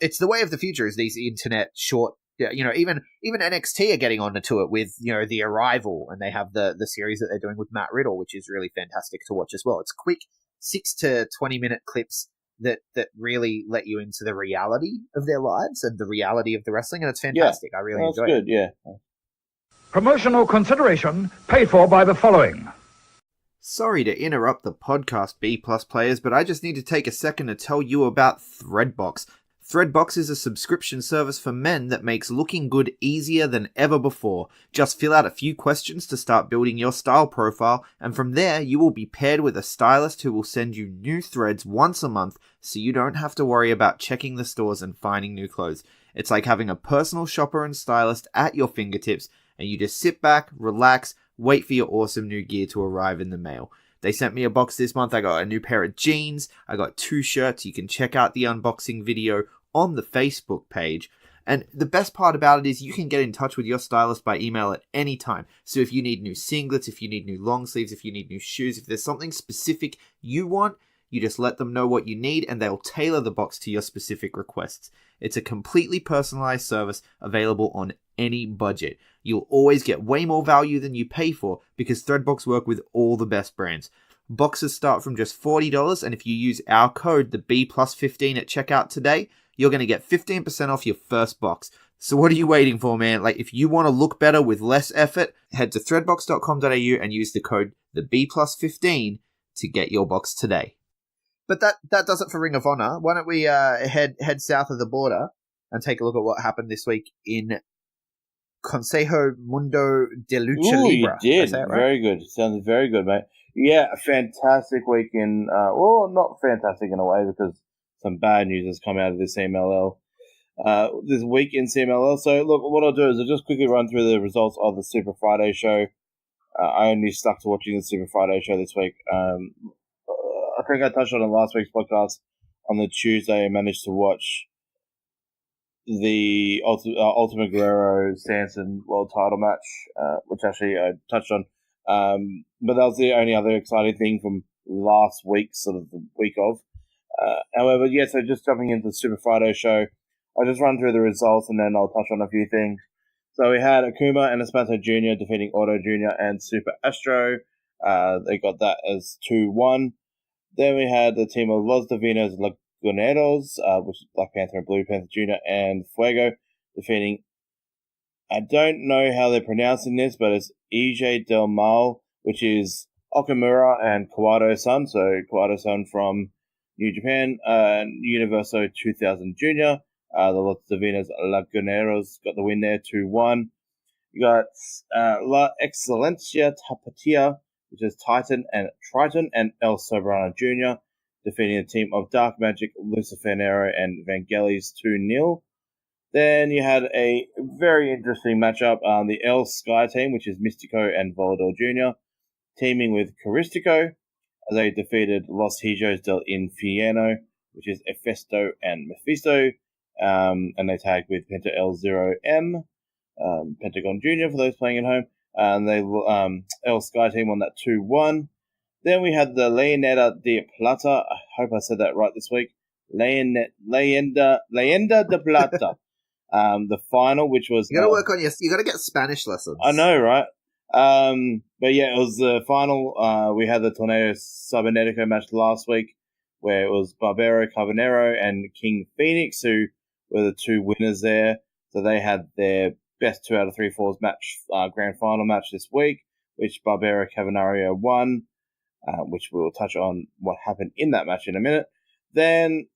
It's the way of the future is these internet short. Even NXT are getting onto it with the Arrival, and they have the series that they're doing with Matt Riddle, which is really fantastic to watch as well. It's quick 6 to 20 minute clips that really let you into the reality of their lives and the reality of the wrestling, and it's fantastic. I really enjoy it. Yeah. Promotional consideration paid for by the following. Sorry to interrupt the podcast, B Plus players, but I just need to take a second to tell you about Threadbox. Threadbox is a subscription service for men that makes looking good easier than ever before. Just fill out a few questions to start building your style profile, and from there you will be paired with a stylist who will send you new threads once a month, so you don't have to worry about checking the stores and finding new clothes. It's like having a personal shopper and stylist at your fingertips, and you just sit back, relax, wait for your awesome new gear to arrive in the mail. They sent me a box this month. I got a new pair of jeans. I got 2 shirts. You can check out the unboxing video on the Facebook page. And the best part about it is you can get in touch with your stylist by email at any time. So if you need new singlets, if you need new long sleeves, if you need new shoes, if there's something specific you want, you just let them know what you need and they'll tailor the box to your specific requests. It's a completely personalized service available on any budget. You'll always get way more value than you pay for because Threadbox work with all the best brands. Boxes start from just $40, and if you use our code, the B+15 at checkout today, you're going to get 15% off your first box. So what are you waiting for, man? Like, if you want to look better with less effort, head to threadbox.com.au and use the code the B+15 to get your box today. But that does it for Ring of Honor. Why don't we head south of the border and take a look at what happened this week in Consejo Mundo de Lucha Libre. You did. Is that right? Very good. Sounds very good, mate. Yeah, a fantastic week in, well, not fantastic in a way because some bad news has come out of the CMLL this week in CMLL. So, look, what I'll do is I'll just quickly run through the results of the Super Friday show. I only stuck to watching the Super Friday show this week. I think I touched on it last week's podcast. On the Tuesday, I managed to watch the Ultimate Guerrero Sanson World Title match, which actually I touched on. But that was the only other exciting thing from last week, sort of the week of. However, yeah, so just jumping into the Super Friday show, I'll just run through the results and then I'll touch on a few things. So we had Akuma and Espanto Jr. defeating Otto Jr. and Super Astro. They got that as 2-1. Then we had the team of Los Divinos Laguneros, which is Black Panther and Blue Panther Jr. and Fuego, defeating, I don't know how they're pronouncing this, but it's EJ Del Mal, which is Okamura and Kawato-san. So Kawato-san from New Japan, Universo 2000 Jr. The Los Divinos Laguneros got the win there, 2-1. You got La Excelencia Tapatia, which is Titan and Triton, and El Soberano Jr., defeating the team of Dark Magic, Lucifer Nero, and Vangelis 2-0. Then you had a very interesting matchup. The El Sky team, which is Mystico and Volador Jr., teaming with Caristico, as they defeated Los Hijos del Infierno, which is Efesto and Mephisto, and they tagged with Penta L0M, Pentagon Jr. for those playing at home. And they El Sky team won that 2-1. Then we had the Leyenda de Plata. I hope I said that right this week. Leyenda de Plata. The final, which was You gotta work on you gotta get Spanish lessons. I know, right? But yeah, it was the final. We had the Tornado Cybernetico match last week, where it was Barbero Carbonero and King Phoenix, who were the two winners there. So they had their best 2 out of 3 falls match, grand final match this week, which Barbero Cavanario won, which we'll touch on what happened in that match in a minute. Then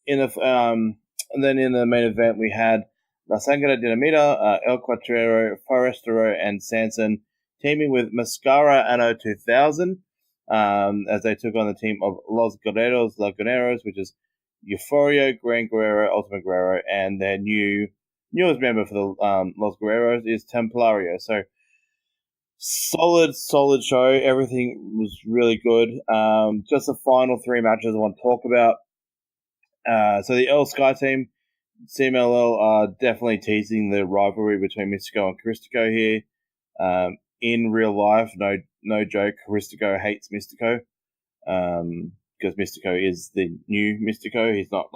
in the main event we had La Sangre Dinamita, El Cuatrero, Forestero, and Sanson teaming with Mascara Anno 2000, as they took on the team of Los Guerreros Laguneros, which is Euphoria, Gran Guerrero, Ultimate Guerrero, and their newest member for the Los Guerreros is Templario. So solid show. Everything was really good. Just the final 3 matches I want to talk about. So the El Sky team, CMLL, are definitely teasing the rivalry between Mystico and Caristico here. In real life, no joke, Caristico hates Mystico. Because Mystico is the new Mystico. He's not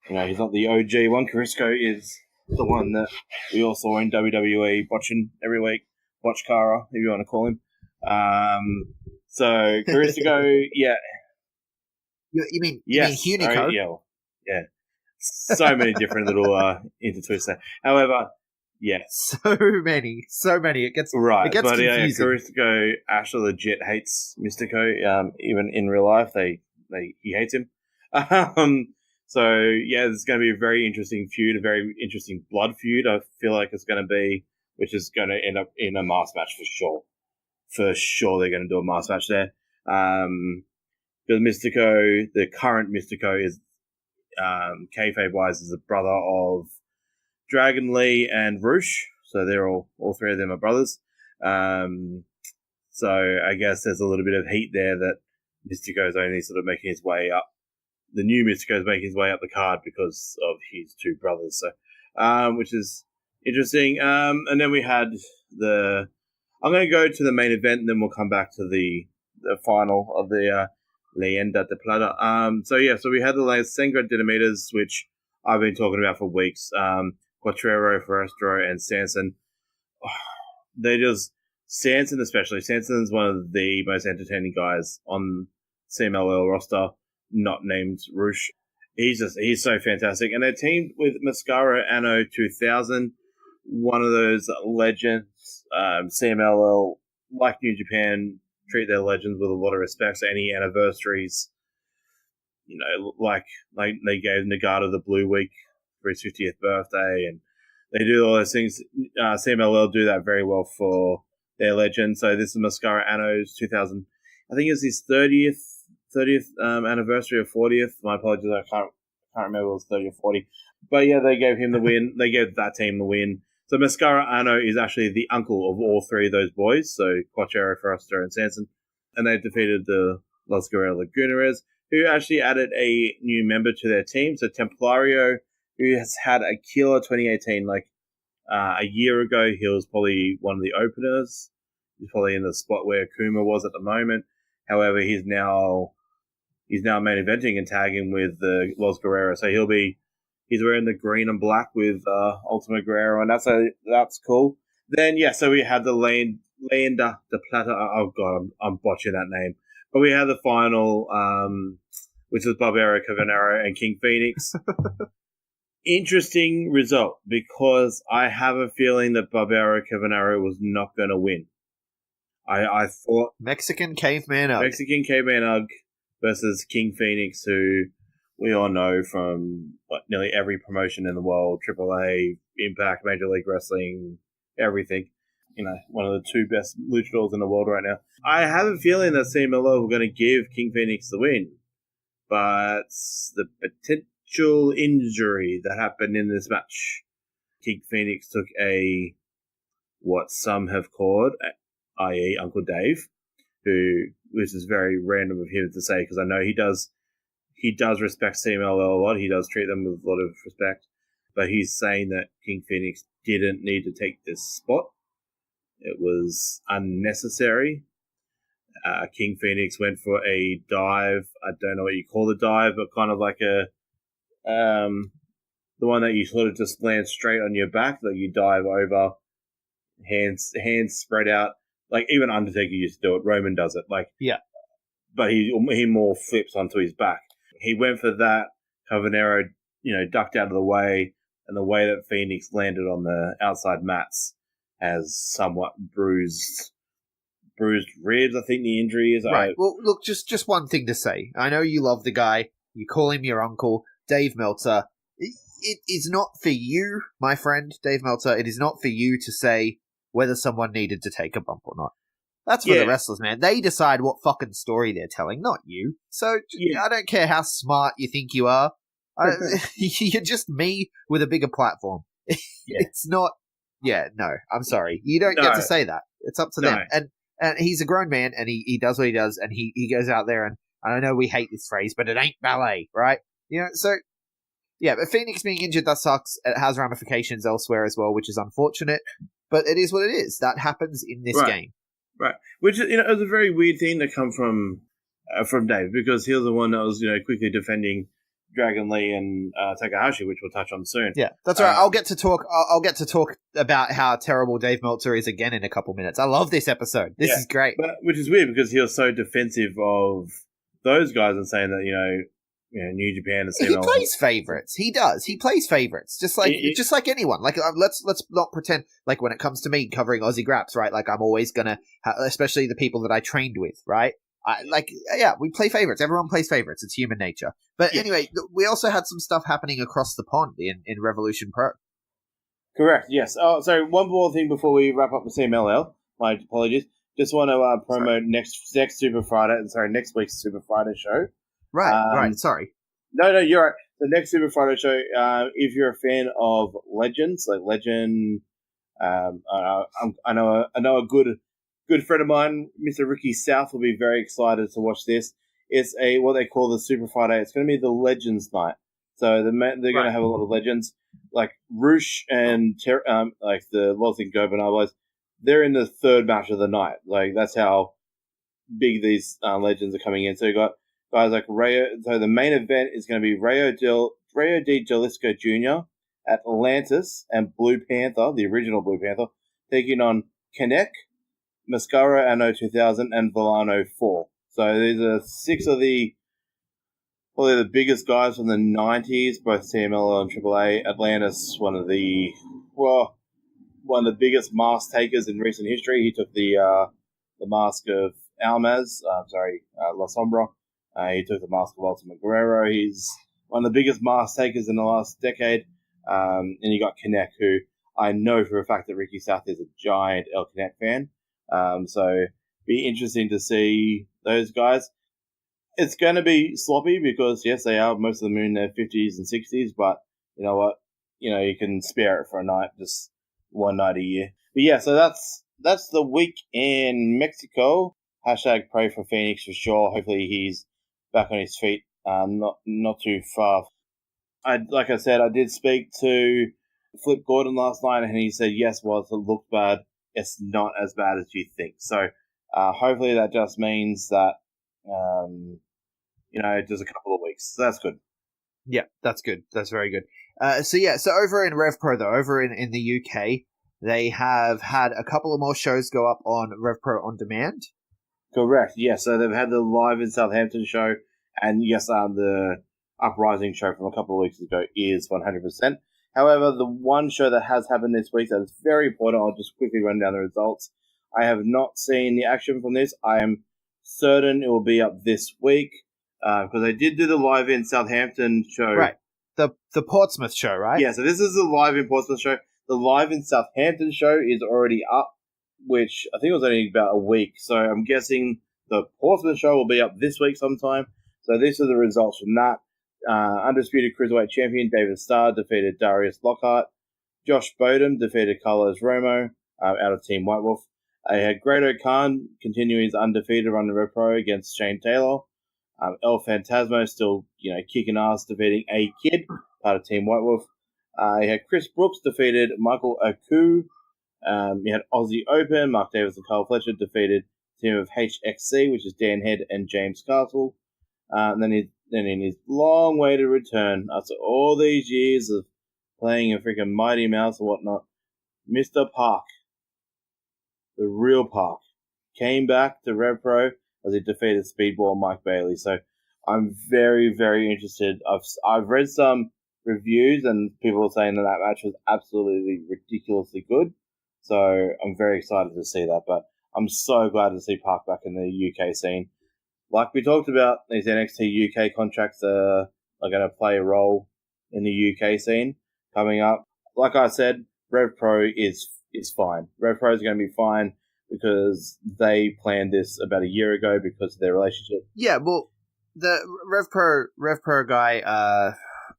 he's not the OG one. Caristico is the one that we all saw in WWE watching every week. Watch Cara, if you want to call him. So Caristico, yeah. You mean Hunico? Yeah. So many different little intertwists there. However, Yeah. So many. It gets Right, It gets but confusing. Caristico actually legit hates Mystico. Even in real life, he hates him. So yeah, it's going to be a very interesting feud, a very interesting blood feud. I feel like it's going to be, which is going to end up in a mass match for sure. For sure, they're going to do a mass match there. Because Mystico, the current Mystico, is kayfabe wise is the brother of Dragon Lee and Roosh. So they're all three of them are brothers. So I guess there's a little bit of heat there that Mystico is only sort of making his way up. The new Mystico is making his way up the card because of his two brothers. So, which is interesting. And then we had I'm going to go to the main event, and then we'll come back to the final of the Leyenda de Plata. So we had the Sangre Dynamitas, which I've been talking about for weeks. Cuatrero, Forestro, and Sanson. Sanson especially. Sanson's one of the most entertaining guys on CMLL roster, not named Roosh. He's so fantastic. And they're teamed with Mascara Anno 2000, one of those legends. CMLL, like New Japan, treat their legends with a lot of respect. So any anniversaries, like they gave Nagata the Blue Week for his 50th birthday, and they do all those things. CMLL do that very well for their legend. So this is Mascara Anno's 2000. I think it's his 30th anniversary or 40th. My apologies, I can't remember if it was 30 or 40. But yeah, they gave him the win. They gave that team the win. So Mascara Anno is actually the uncle of all three of those boys. So Cuatrero, Forrester, and Sanson. And they defeated the Los Guerrero Lagunares, who actually added a new member to their team. So Templario, who has had a killer 2018. Like a year ago, he was probably one of the openers. He's probably in the spot where Kuma was at the moment. However, he's now main eventing and tagging with the Los Guerrero. So he's wearing the green and black with Ultima Guerrero, and that's cool. Then so we had the Leyenda de Plata. Oh god, I'm botching that name. But we had the final, which was Barbero Cavanero and King Phoenix. Interesting result, because I have a feeling that Barbero Cavanero was not going to win. I thought Mexican Caveman Ugg versus King Phoenix, who we all know from nearly every promotion in the world, AAA, Impact, Major League Wrestling, everything. One of the two best luchadors in the world right now. I have a feeling that CMLL were going to give King Phoenix the win, but the potential injury that happened in this match, King Phoenix took what some have called, i.e. Uncle Dave, which is very random of him to say, because I know he does respect CMLL a lot. He does treat them with a lot of respect. But he's saying that King Phoenix didn't need to take this spot. It was unnecessary. King Phoenix went for a dive. I don't know what you call the dive, but kind of like the one that you sort of just land straight on your back, that you dive over, hands spread out. Like even Undertaker used to do it. Roman does it. But he more flips onto his back. He went for that. Cavanero, ducked out of the way, and the way that Phoenix landed on the outside mats has somewhat bruised ribs. I think the injury is. Right. Well, look, just one thing to say. I know you love the guy. You call him your uncle, Dave Meltzer. It is not for you, my friend, Dave Meltzer. It is not for you to say whether someone needed to take a bump or not. That's for the wrestlers, man. They decide what fucking story they're telling, not you. So I don't care how smart you think you are. You're just me with a bigger platform. It's not... Yeah, no, I'm sorry. You don't get to say that. It's up to them. And he's a grown man, and he does what he does, and he goes out there, and I know we hate this phrase, but it ain't ballet, right? So... Yeah, but Phoenix being injured, that sucks. It has ramifications elsewhere as well, which is unfortunate. But it is what it is. That happens in this game. Right. Which is, it was a very weird thing to come from Dave, because he was the one that was, quickly defending Dragon Lee and Takahashi, which we'll touch on soon. Yeah, that's right. I'll get to talk about how terrible Dave Meltzer is again in a couple minutes. I love this episode. This is great. Which is weird, because he was so defensive of those guys and saying that, New Japan and He CMLL. plays favorites. He does. He plays favorites, just like anyone. Like let's not pretend like when it comes to me covering Aussie Graps, right? Like I'm always gonna, especially the people that I trained with, right? We play favorites. Everyone plays favorites. It's human nature. But anyway, we also had some stuff happening across the pond in Revolution Pro. Correct. Yes. Oh, sorry. One more thing before we wrap up with CMLL. My apologies. Just want to promote next Super Friday. Next week's Super Friday show. Right. Sorry. No, you're right. The next Super Friday show. If you're a fan of Legends, like Legend, I know a good friend of mine, Mr. Ricky South, will be very excited to watch this. It's what they call the Super Friday. It's going to be the Legends night. So they're going to have a lot of legends like Roosh and like the Los Ingobernables. They're in the third match of the night. Like that's how big these legends are coming in. So you got guys like Rayo. So the main event is going to be Rayo de Jalisco Jr., Atlantis, and Blue Panther, the original Blue Panther, taking on Kinect, Mascara Anno 2000, and Volano 4. So these are six of probably the biggest guys from the 90s, both CMLL and AAA. Atlantis, one of the biggest mask takers in recent history. He took the mask of Almaz, La Sombra. He took the mask of Ultimate Guerrero. He's one of the biggest mask takers in the last decade. And you got Kinect, who I know for a fact that Ricky South is a giant El Kinect fan. So be interesting to see those guys. It's going to be sloppy because, yes, they are most of them in their 50s and 60s, but you know what? You can spare it for a night, just one night a year. But yeah, so that's the week in Mexico. Hashtag pray for Phoenix for sure. Hopefully he's back on his feet, not too far. Like I said, I did speak to Flip Gordon last night, and he said, yes, whilst it looked bad, it's not as bad as you think. So hopefully that just means that just a couple of weeks. So that's good. Yeah, that's good. That's very good. So over in Rev Pro, though, over in the UK, they have had a couple of more shows go up on Rev Pro On Demand. Correct, yes. So they've had the Live in Southampton show, and yes, the Uprising show from a couple of weeks ago is 100%. However, the one show that has happened this week that is very important, I'll just quickly run down the results. I have not seen the action from this. I am certain it will be up this week. Because I did do the Live in Southampton show. Right. The Portsmouth show, right? Yeah, so this is the Live in Portsmouth show. The Live in Southampton show is already up, which I think it was only about a week. So I'm guessing the Portsmouth show will be up this week sometime. So these are the results from that. Undisputed Cruiserweight Champion David Starr defeated Darius Lockhart. Josh Bodum defeated Carlos Romo out of Team White Wolf. I had Grado Khan continuing his undefeated run to Rev Pro against Shane Taylor. El Phantasmo still, kicking ass, defeating A Kid, part of Team White Wolf. You had Chris Brooks defeated Michael Oku. You had Aussie Open, Mark Davis and Carl Fletcher defeated team of HXC, which is Dan Head and James Castle. And then in his long way to return, after all these years of playing a freaking Mighty Mouse and whatnot, Mr. Park, the real Park, came back to Rev Pro as he defeated Speedball Mike Bailey. So I'm very, very interested. I've read some reviews and people are saying that match was absolutely ridiculously good. So I'm very excited to see that. But I'm so glad to see Park back in the UK scene. Like we talked about, these NXT UK contracts are going to play a role in the UK scene coming up. Like I said, Rev Pro is fine. Rev Pro is going to be fine because they planned this about a year ago because of their relationship. Yeah, well, the Rev Pro guy,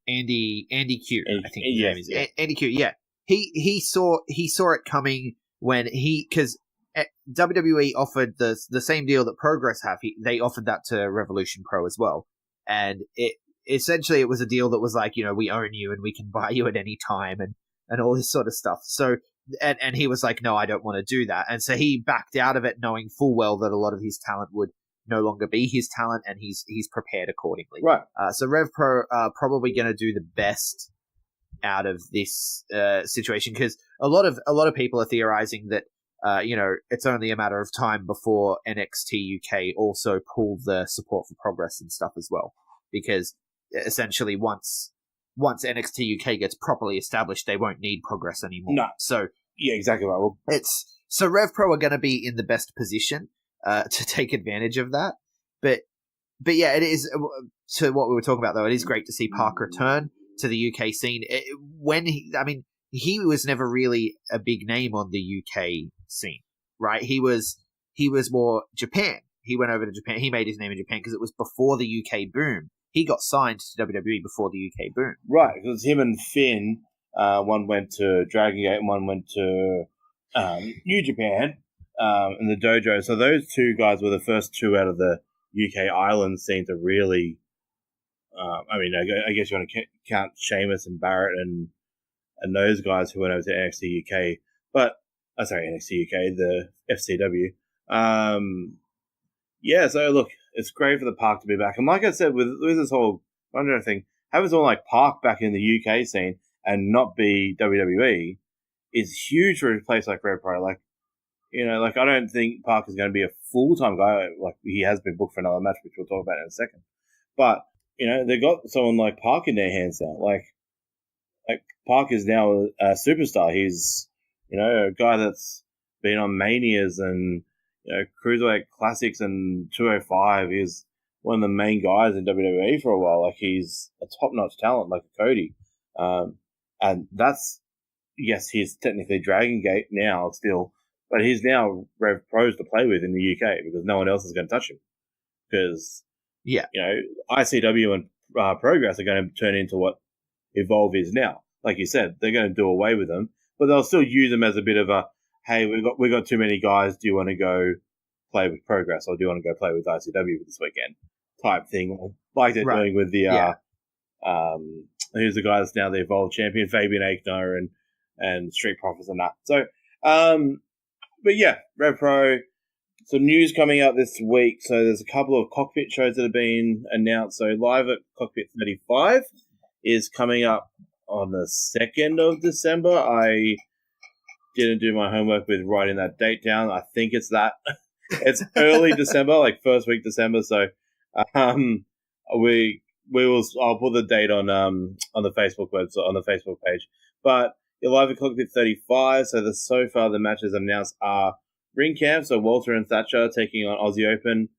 Andy Q, I think his name is. Yeah. Andy Q, yeah. He saw it coming when because WWE offered the same deal that Progress have. They offered that to Revolution Pro as well, and it was a deal that was like, we own you and we can buy you at any time and all this sort of stuff. So. And he was like, no, I don't want to do that. And so he backed out of it knowing full well that a lot of his talent would no longer be his talent, and he's prepared accordingly. Right. So Rev Pro are probably going to do the best out of this situation because a lot of people are theorizing that it's only a matter of time before NXT UK also pull the support for Progress and stuff as well, because essentially once NXT UK gets properly established, they won't need Progress anymore. No. So Yeah, exactly right. Well, so Rev Pro are going to be in the best position to take advantage of that. But yeah, it is, to what we were talking about though, it is great to see Park return to the UK scene. He was never really a big name on the UK scene, right? He was more Japan. He went over to Japan. He made his name in Japan because it was before the UK boom. He got signed to WWE before the UK boom. Right, because him and Finn, one went to Dragon Gate and one went to New Japan in the dojo. So those two guys were the first two out of the UK island scene to really. I guess you want to count Sheamus and Barrett and those guys who went over to NXT UK, NXT UK, the FCW. So look, it's great for the Park to be back. And like I said, with this whole Ronda thing, having someone like Park back in the UK scene and not be WWE is huge for a place like Red Pro. Like, I don't think Park is going to be a full-time guy. Like, he has been booked for another match, which we'll talk about in a second. But, they got someone like Park in their hands now. Like Park is now a superstar. He's, a guy that's been on Manias and, Cruiserweight Classics and 205. He's one of the main guys in WWE for a while. Like, he's a top-notch talent, like Cody. And that's, yes, he's technically Dragon Gate now still, but he's now Rev Pros to play with in the UK because no one else is going to touch him. Because, ICW and Progress are going to turn into what Evolve is now. Like you said, they're going to do away with them, but they'll still use them as a bit of a, hey, we got too many guys. Do you want to go play with Progress, or do you want to go play with ICW this weekend? Type thing, like they're doing with the who's the guy that's now the Evolve champion, Fabian Aichner and Street Profits and that. So, but yeah, Rev Pro. Some news coming out this week. So there's a couple of cockpit shows that have been announced. So Live at Cockpit 35 is coming up on the 2nd of December. I didn't do my homework with writing that date down. I think it's that. It's early December, like first week December. So I'll put the date on the Facebook website, on the Facebook page. But you're Live at Cockpit 35. So far the matches announced are Ring Camp, so Walter and Thatcher taking on Aussie Open,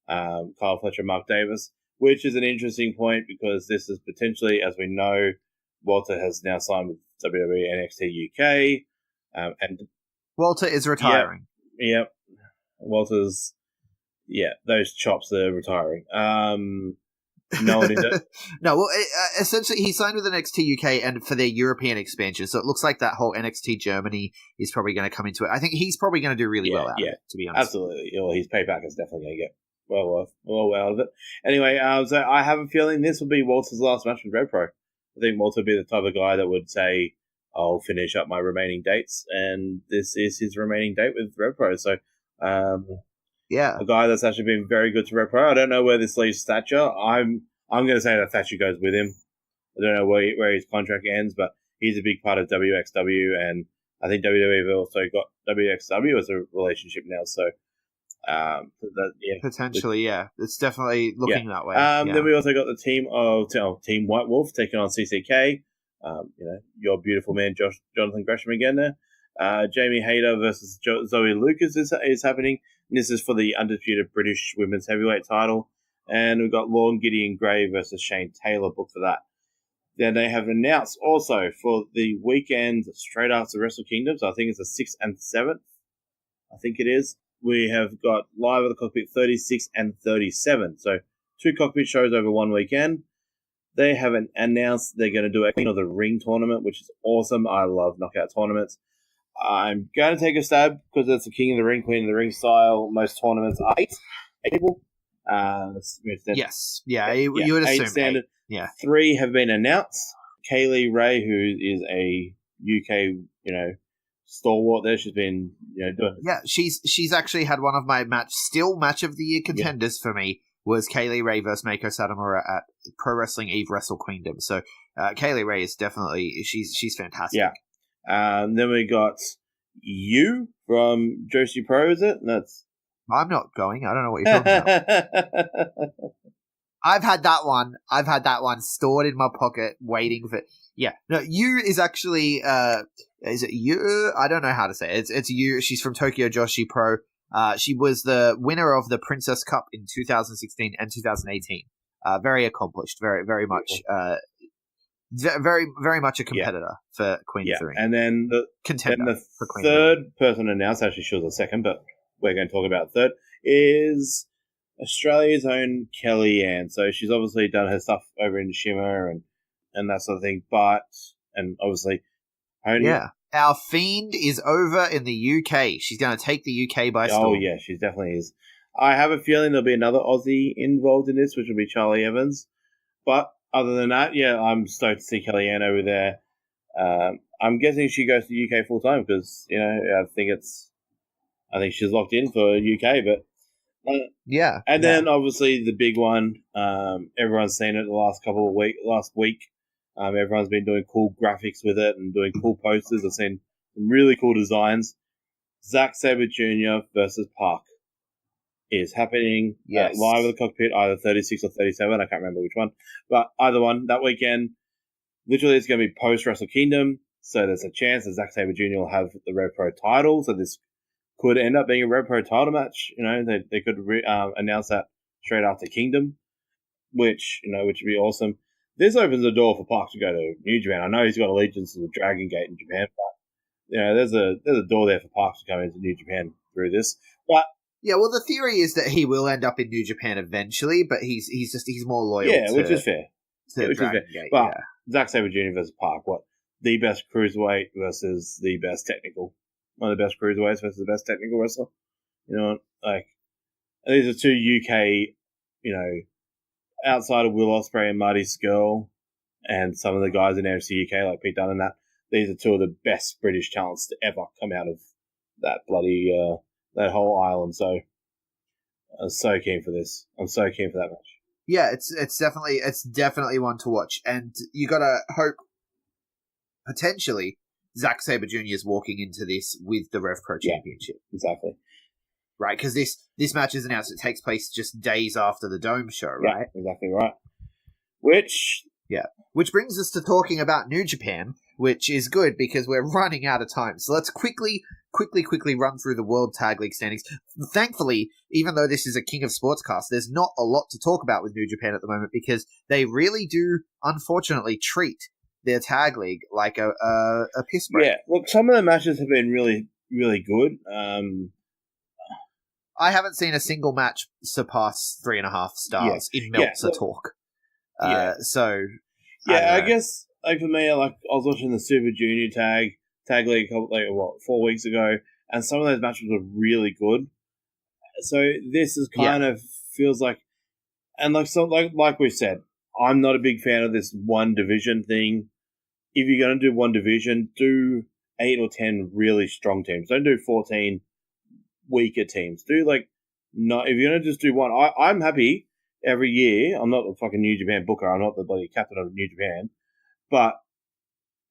Kyle Fletcher, Mark Davis, which is an interesting point because this is potentially, as we know, Walter has now signed with WWE NXT UK. And Walter is retiring. Yep. Walter's, those chops are retiring. No one is it. No, well, essentially, he signed with NXT UK and for their European expansion. So it looks like that whole NXT Germany is probably going to come into it. I think he's probably going to do really well out of it, to be honest. Absolutely. Well, his payback is definitely going to get well out of it. Anyway, so I have a feeling this will be Walter's last match with Rev Pro. I think Walter would be the type of guy that would say, I'll finish up my remaining dates, and this is his remaining date with Rev Pro. So, a guy that's actually been very good to Rev Pro. I don't know where this leaves Thatcher. I'm going to say that Thatcher goes with him. I don't know where his contract ends, but he's a big part of WXW, and I think WWE have also got WXW as a relationship now. So, potentially, it's definitely looking that way. Then we also got the team of Team White Wolf taking on CCK. Your beautiful man, Jonathan Gresham again there. Jamie Hayter versus Zoe Lucas is happening. And this is for the undisputed British women's heavyweight title. And we've got Lorne Gideon Gray versus Shane Taylor booked for that. Then they have announced also for the weekend straight after Wrestle Kingdom, so I think it's the 6th and 7th. I think it is. We have got Live at the Cockpit 36 and 37. So 2 cockpit shows over one weekend. They haven't announced they're going to do a Queen of the Ring tournament, which is awesome. I love knockout tournaments. I'm going to take a stab because it's the King of the Ring, Queen of the Ring style. Most tournaments are 8 people. Yes. You would assume 8 standard. 8. Yeah. 3 have been announced. Kaylee Ray, who is a UK, stalwart there. She's been, doing. Yeah, she's actually had one of my match of the year contenders for me was Kaylee Ray versus Meiko Satomura at Pro Wrestling Eve Wrestle Queendom. So Kaylee Ray is definitely she's fantastic. Yeah. Then we got you from Joshi Pro, is it? I'm not going. I don't know what you're talking about. I've had that one. I've had that one stored in my pocket, waiting for. Yeah, no, Yu is actually. Is it Yu? I don't know how to say it. It's Yu. She's from Tokyo Joshi Pro. She was the winner of the Princess Cup in 2016 and 2018. Very accomplished. Very much. Very much a competitor for Queen of the Ring. And then the contender for Queen third of the Ring. person announced, actually she was the second, but we're going to talk about third, is Australia's own Kellyanne. So she's obviously done her stuff over in Shimmer and that sort of thing, and obviously Our Fiend is over in the UK. She's going to take the UK by storm. Oh yeah, she definitely is. I have a feeling there'll be another Aussie involved in this, which will be Charlie Evans. But other than that, I'm stoked to see Kellyanne over there. I'm guessing she goes to the UK full time because I think she's locked in for UK. But and then obviously the big one. Everyone's seen it last week. Everyone's been doing cool graphics with it and doing cool posters. I've seen some really cool designs. Zack Sabre Jr. versus Park is happening live at the cockpit, either 36 or 37. I can't remember which one. But either one, that weekend, literally it's going to be post-Wrestle Kingdom. So there's a chance that Zack Sabre Jr. will have the Rev Pro title. So this could end up being a Rev Pro title match. They could announce that straight after Kingdom, which would be awesome. This opens the door for Park to go to New Japan. I know he's got allegiance to the Dragon Gate in Japan, but there's a door there for Park to come into New Japan through this. But well, the theory is that he will end up in New Japan eventually, but he's more loyal. Which is fair. But Zack Sabre Jr. versus Park, the best cruiserweight versus the best technical, one of the best cruiserweights versus the best technical wrestler. These are two UK, outside of Will Ospreay and Marty Skrull and some of the guys in NFC UK like Pete Dunne and that, these are two of the best British talents to ever come out of that bloody that whole island. So I'm so keen for this. I'm so keen for that match. Yeah, it's definitely one to watch, and you gotta hope potentially Zack Sabre Jr. is walking into this with the Rev Pro Championship. Exactly. Right, because this match is announced. It takes place just days after the Dome show, right? Yeah, exactly right. Which brings us to talking about New Japan, which is good because we're running out of time. So let's quickly run through the World Tag League standings. Thankfully, even though this is a King of Sportscast, there's not a lot to talk about with New Japan at the moment because they really do, unfortunately, treat their tag league like a piss break. Yeah, look, some of the matches have been really, really good. I haven't seen a single match surpass 3.5 stars in Meltzer talk. I guess for me, I was watching the Super Junior Tag League 4 weeks ago, and some of those matches were really good. So this is kind of feels like, and like we said, I'm not a big fan of this one division thing. If you're going to do one division, do 8 or 10 really strong teams. Don't do 14 weaker teams. Do if you're going to just do one, I'm happy every year. I'm not the fucking New Japan booker. I'm not the bloody captain of New Japan. But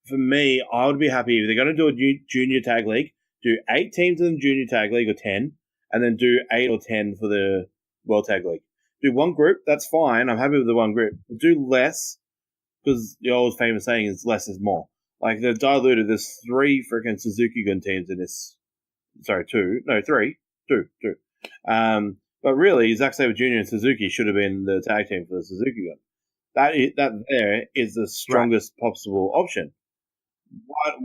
for me, I would be happy if they're going to do a junior tag league, do 8 teams in the junior tag league or 10, and then do 8 or 10 for the World Tag League. Do one group, that's fine. I'm happy with the one group. Do less, because the old famous saying is less is more. They've diluted. There's 3 freaking Suzuki-Gun teams in this. Sorry, 2. No, 3. 2. But really, Zack Sabre Jr. and Suzuki should have been the tag team for the Suzuki-Gun. That there is the strongest possible option. What?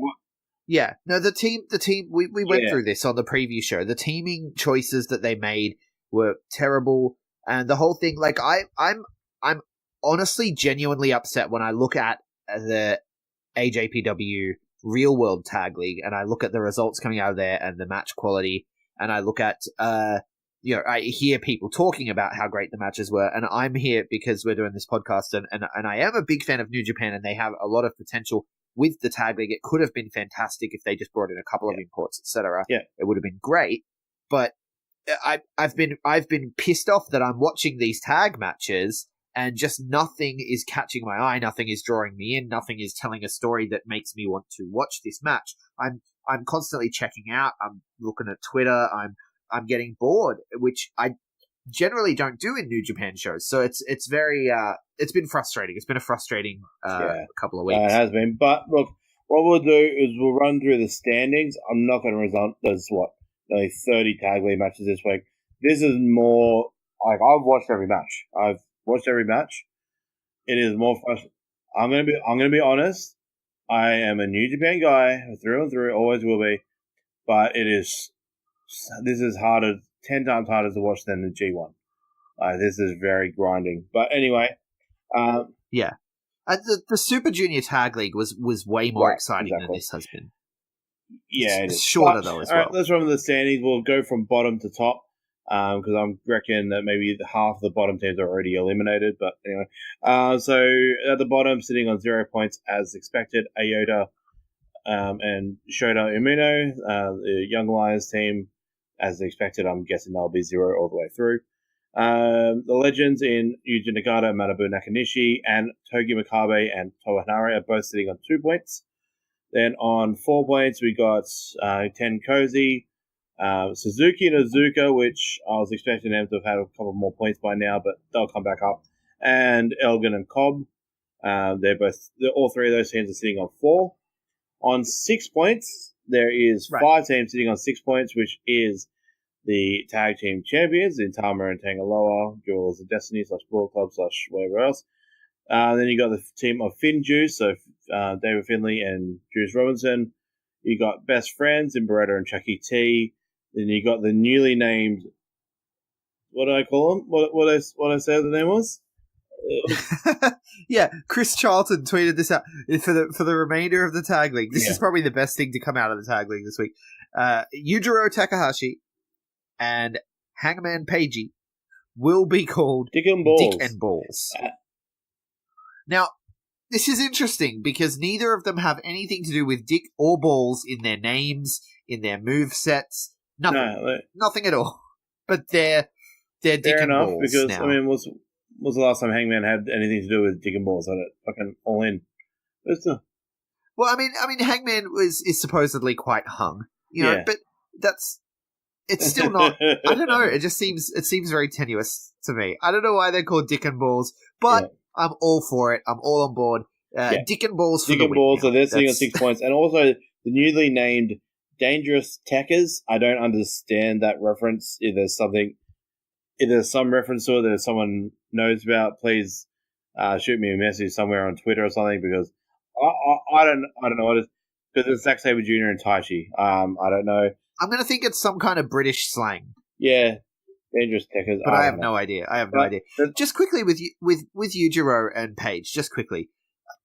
Yeah, no, the team. We went through this on the preview show. The teaming choices that they made were terrible, and the whole thing. I'm honestly genuinely upset when I look at the AJPW Real World Tag League and I look at the results coming out of there and the match quality, and I look at I hear people talking about how great the matches were, and I'm here because we're doing this podcast, and I am a big fan of New Japan, and they have a lot of potential with the tag league. It could have been fantastic if they just brought in a couple of imports, etc. Yeah, it would have been great. But I've been pissed off that I'm watching these tag matches and just nothing is catching my eye, nothing is drawing me in, nothing is telling a story that makes me want to watch this match. I'm constantly checking out. I'm looking at Twitter. I'm getting bored, which generally don't do in New Japan shows. So it's very it's been frustrating. It's been a frustrating couple of weeks. It has been. But look, what we'll do is we'll run through the standings. I'm not going to result. There's only 30 tag league matches this week. This is more like I've watched every match. It is more frustrating. I'm gonna be honest. I am a New Japan guy through and through, always will be. But this is 10 times harder to watch than the G1. This is very grinding. But anyway, the Super Junior Tag League was way more exciting than this has been. Yeah, it's shorter though as well. All right, let's run with the standings. We'll go from bottom to top because I'm reckon that maybe half the bottom teams are already eliminated. But anyway, so at the bottom, sitting on 0 points as expected, Ayota and Shota Umino, the Young Lions team, as expected. I'm guessing they'll be 0 all the way through. The legends in Yuji Nagata, Manabu Nakanishi, and Togi Makabe and Toa Hanare are both sitting on 2 points. Then on 4 points, we got Ten Cozy, Suzuki and Azuka, which I was expecting them to have had a couple more points by now, but they'll come back up. And Elgin and Cobb, all three of those teams are sitting on 4. On 6 points, there is 5 teams sitting on 6 points, which is the tag team champions in Tama and Tangaloa, Jewels of Destiny / Bullet Club / whatever else. Then you got the team of Finn Juice, so David Finley and Juice Robinson. You got Best Friends in Beretta and Chucky T. Then you got the newly named, what do I call them? What I said the name was? Yeah, Chris Charlton tweeted this out for the remainder of the tag league. This is probably the best thing to come out of the tag league this week. Yujiro Takahashi and Hangman Pagey will be called Dick and Balls. Dick and Balls. Now, this is interesting because neither of them have anything to do with Dick or Balls in their names, in their move sets. Nothing. Nothing at all. But they're Dick and Balls because, now. I mean, was the last time Hangman had anything to do with Dick and Balls? I don't fucking all in. Well, I mean, Hangman is supposedly quite hung, but it's still not. I don't know. It seems very tenuous to me. I don't know why they're called Dick and Balls, but I'm all for it. I'm all on board. Dick and Balls for Dick the and win. Balls, so they're sitting on 6 points, and also the newly named Dangerous Techers. I don't understand that reference. If there's some reference to it that someone knows about, please shoot me a message somewhere on Twitter or something, because I don't know what it is. Because it's Zack Sabre Jr. and Taichi. I don't know. I'm going to think it's some kind of British slang. Yeah, Dangerous Techers. But I have no idea. Just quickly with Yujiro and Paige, just quickly,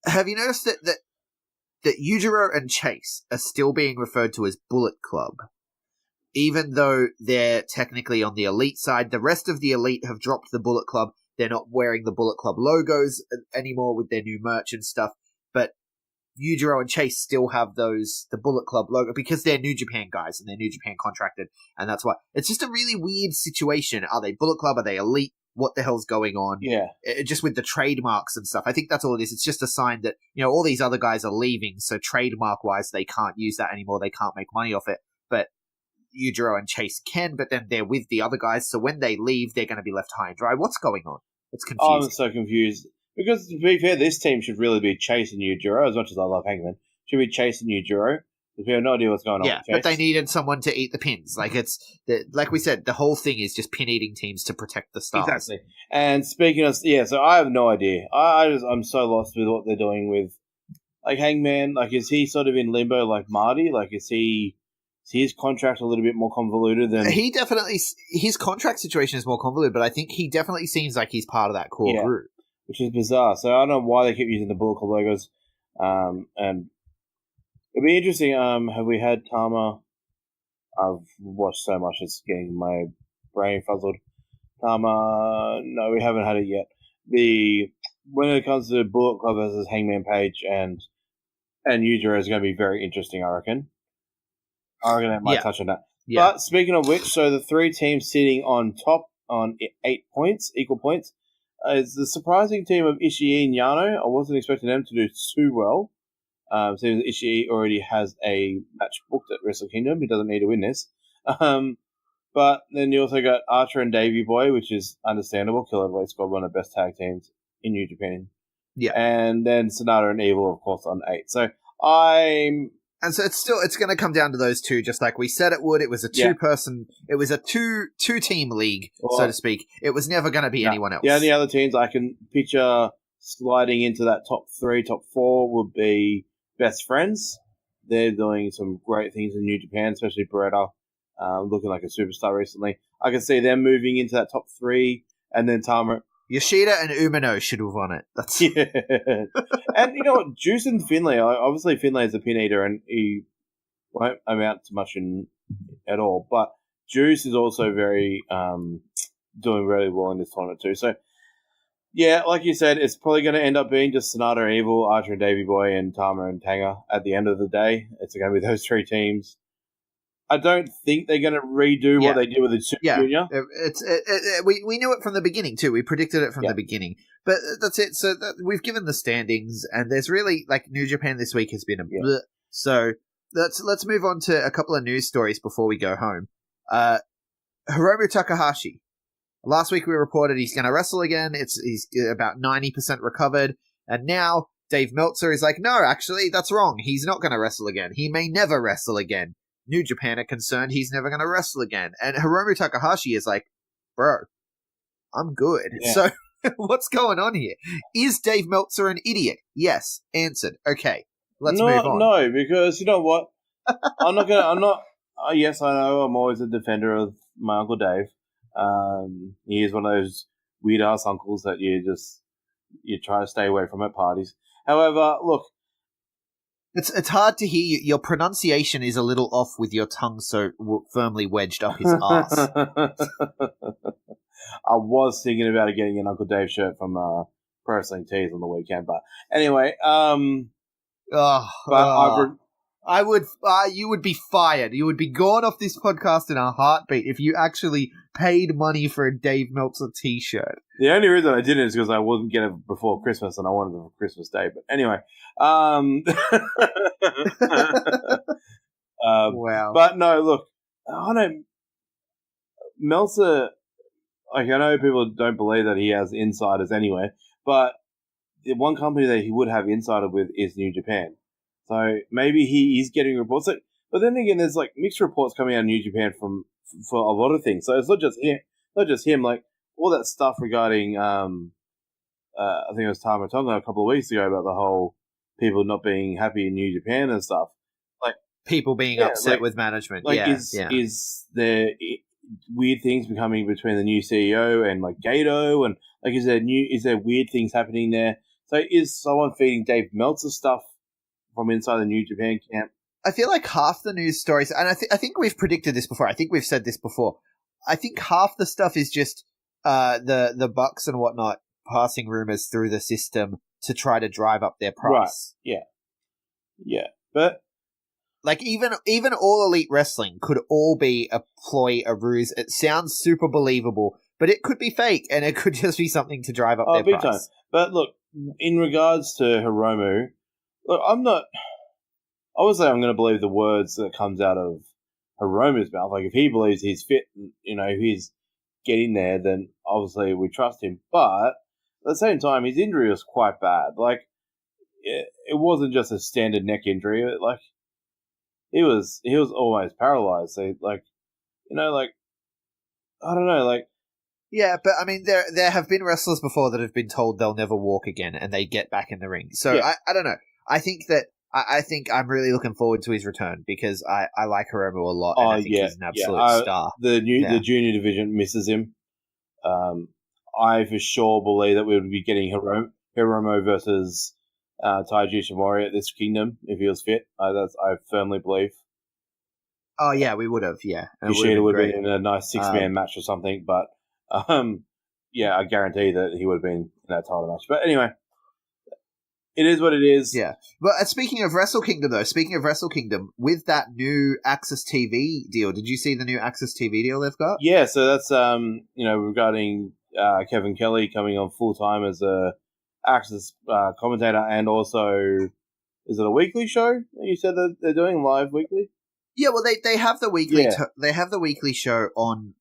have you noticed that Yujiro and Chase are still being referred to as Bullet Club? Even though they're technically on the Elite side, the rest of the Elite have dropped the Bullet Club. They're not wearing the Bullet Club logos anymore with their new merch and stuff. But Yujiro and Chase still have the Bullet Club logo because they're New Japan guys and they're New Japan contracted. And that's why. It's just a really weird situation. Are they Bullet Club? Are they Elite? What the hell's going on? Yeah. Just with the trademarks and stuff. I think that's all it is. It's just a sign that, all these other guys are leaving. So trademark-wise, they can't use that anymore. They can't make money off it. But Yujiro and Chase can, but then they're with the other guys, so when they leave, they're going to be left high and dry. What's going on? It's confusing. I'm so confused. Because, to be fair, this team should really be Chase and Yujiro, as much as I love Hangman. Should be Chase and Yujiro, because we have no idea what's going on with Chase. But they needed someone to eat the pins. Like we said, the whole thing is just pin-eating teams to protect the stars. Exactly. And speaking of, so I have no idea. I'm so lost with what they're doing with, Hangman. Is he sort of in limbo like Marty? Is his contract a little bit more convoluted than... His contract situation is more convoluted, but I think he definitely seems like he's part of that core group. Which is bizarre. So I don't know why they keep using the Bullet Club logos. And it'd be interesting, have we had Tama? I've watched so much, it's getting my brain fuzzled. Tama, no, we haven't had it yet. When it comes to Bullet Club versus Hangman Page and Yujiro is going to be very interesting, I reckon. They might touch on that. Yeah. But speaking of which, so the 3 teams sitting on top on 8 points, equal points, is the surprising team of Ishii and Yano. I wasn't expecting them to do too well. Seems Ishii already has a match booked at Wrestle Kingdom. He doesn't need to win this. But then you also got Archer and Davey Boy, which is understandable. Killer Blade Squad, one of the best tag teams in New Japan. Yeah. And then Sonata and Evil, of course, on 8. So And so it's going to come down to those two, just like we said it would. It was a it was a two-team league, so to speak. It was never going to be anyone else. The only other teams I can picture sliding into that top 3, top 4 would be Best Friends. They're doing some great things in New Japan, especially Beretta, looking like a superstar recently. I can see them moving into that top 3, and then Tama. Yoshida and Umino should have won it. That's And you know what? Juice and Finlay, obviously Finlay is a pin eater and he won't amount to much at all, but Juice is also very doing really well in this tournament too. So yeah, like you said, it's probably going to end up being just Sonata and Evil, Archer and Davey Boy, and Tama and Tanga at the end of the day. It's going to be those 3 teams. I don't think they're going to redo what they did with the Super Junior. We knew it from the beginning too. We predicted it from the beginning. But that's it. So we've given the standings, and there's really like New Japan this week has been a bleh. So let's move on to a couple of news stories before we go home. Hiromu Takahashi. Last week we reported he's going to wrestle again. He's about 90% recovered, and now Dave Meltzer is like, no, actually that's wrong. He's not going to wrestle again. He may never wrestle again. New Japan are concerned he's never going to wrestle again. And Hiromu Takahashi is like, bro, I'm good. Yeah. So what's going on here? Is Dave Meltzer an idiot? Yes. Answered. Okay. Let's move on. No, because you know what? Yes, I know I'm always a defender of my Uncle Dave. He is one of those weird ass uncles that you try to stay away from at parties. However, look, It's hard to hear you. Your pronunciation is a little off with your tongue so firmly wedged up his ass. I was thinking about getting an Uncle Dave shirt from Pro Wrestling Tees on the weekend, but anyway, you would be fired. You would be gone off this podcast in a heartbeat if you actually paid money for a Dave Meltzer t-shirt. The only reason I didn't is because I wasn't getting it before Christmas and I wanted it for Christmas Day. But anyway, wow. But no, look, I don't. Meltzer, like I know people don't believe that he has insiders anywhere, but the one company that he would have insider with is New Japan. So maybe he is getting reports. But then again, there's like mixed reports coming out of New Japan for a lot of things. So it's not just him. Like all that stuff regarding, I think it was Tama Tonga a couple of weeks ago about the whole people not being happy in New Japan and stuff. Like people being upset with management. Like is there weird things becoming between the new CEO and like Gato and like is there weird things happening there? So is someone feeding Dave Meltzer stuff from inside the New Japan camp? I feel like half the news stories, and I think we've predicted this before. I think we've said this before. I think half the stuff is just the Bucks and whatnot passing rumors through the system to try to drive up their price. Right. Yeah. But like even All Elite Wrestling could all be a ploy, a ruse. It sounds super believable, but it could be fake, and it could just be something to drive up their big price. Time. But look, in regards to Hiromu, look, obviously I'm going to believe the words that comes out of Hiromu's mouth. Like if he believes he's fit, he's getting there, then obviously we trust him. But at the same time, his injury was quite bad. Like it wasn't just a standard neck injury. Like he was almost paralyzed. So I don't know, like. Yeah, but I mean, there have been wrestlers before that have been told they'll never walk again, and they get back in the ring. So yeah. I don't know. I think I'm really looking forward to his return because I like Hiromu a lot, and I think he's an absolute star. The junior division misses him. I for sure believe that we would be getting Hiromu versus Taiji Shimori at this Kingdom if he was fit. I firmly believe. Oh yeah, we would have. Yeah, Yoshida would have been in a nice 6-man match or something, but. I guarantee that he would have been in that title match. But anyway, it is what it is. Yeah. But speaking of Wrestle Kingdom, with that new Access TV deal, did you see the new Access TV deal they've got? Yeah, so that's, regarding Kevin Kelly coming on full-time as a Access commentator, and also, is it a weekly show that you said that they're doing live weekly? Yeah, well, they have the weekly Yeah. they have the weekly show on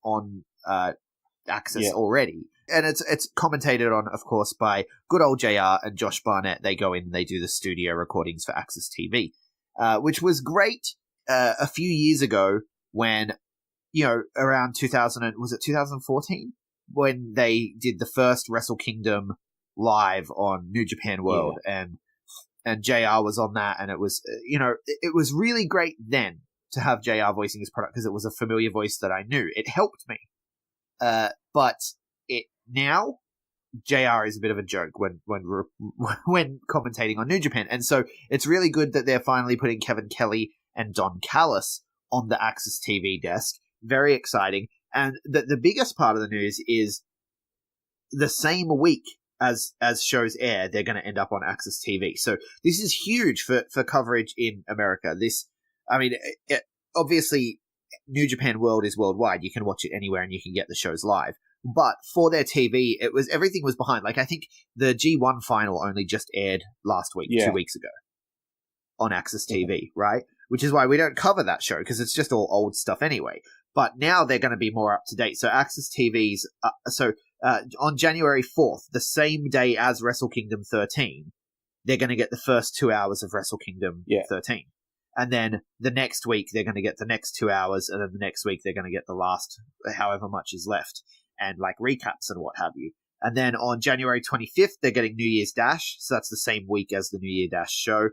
Access already, and it's commentated on, of course, by good old JR and Josh Barnett. They go in and they do the studio recordings for Access TV, which was great a few years ago when, around 2014 when they did the first Wrestle Kingdom live on New Japan World, and JR was on that, and it was it was really great then to have JR voicing his product because it was a familiar voice that I knew. It helped me. But now JR is a bit of a joke when commentating on New Japan, and so it's really good that they're finally putting Kevin Kelly and Don Callis on the Access TV desk. Very exciting, and the biggest part of the news is the same week as shows air, they're going to end up on Access TV. So this is huge for coverage in America. Obviously, New Japan World is worldwide. You can watch it anywhere and you can get the shows live. But for their TV, everything was behind. Like, I think the G1 final only just aired last week, 2 weeks ago, on Access TV, right? Which is why we don't cover that show, because it's just all old stuff anyway. But now they're going to be more up to date. So Access TV's on January 4th, the same day as Wrestle Kingdom 13, they're going to get the first 2 hours of Wrestle Kingdom 13. And then the next week, they're going to get the next 2 hours. And then the next week, they're going to get the last however much is left. And like recaps and what have you. And then on January 25th, they're getting New Year's Dash. So that's the same week as the New Year Dash show.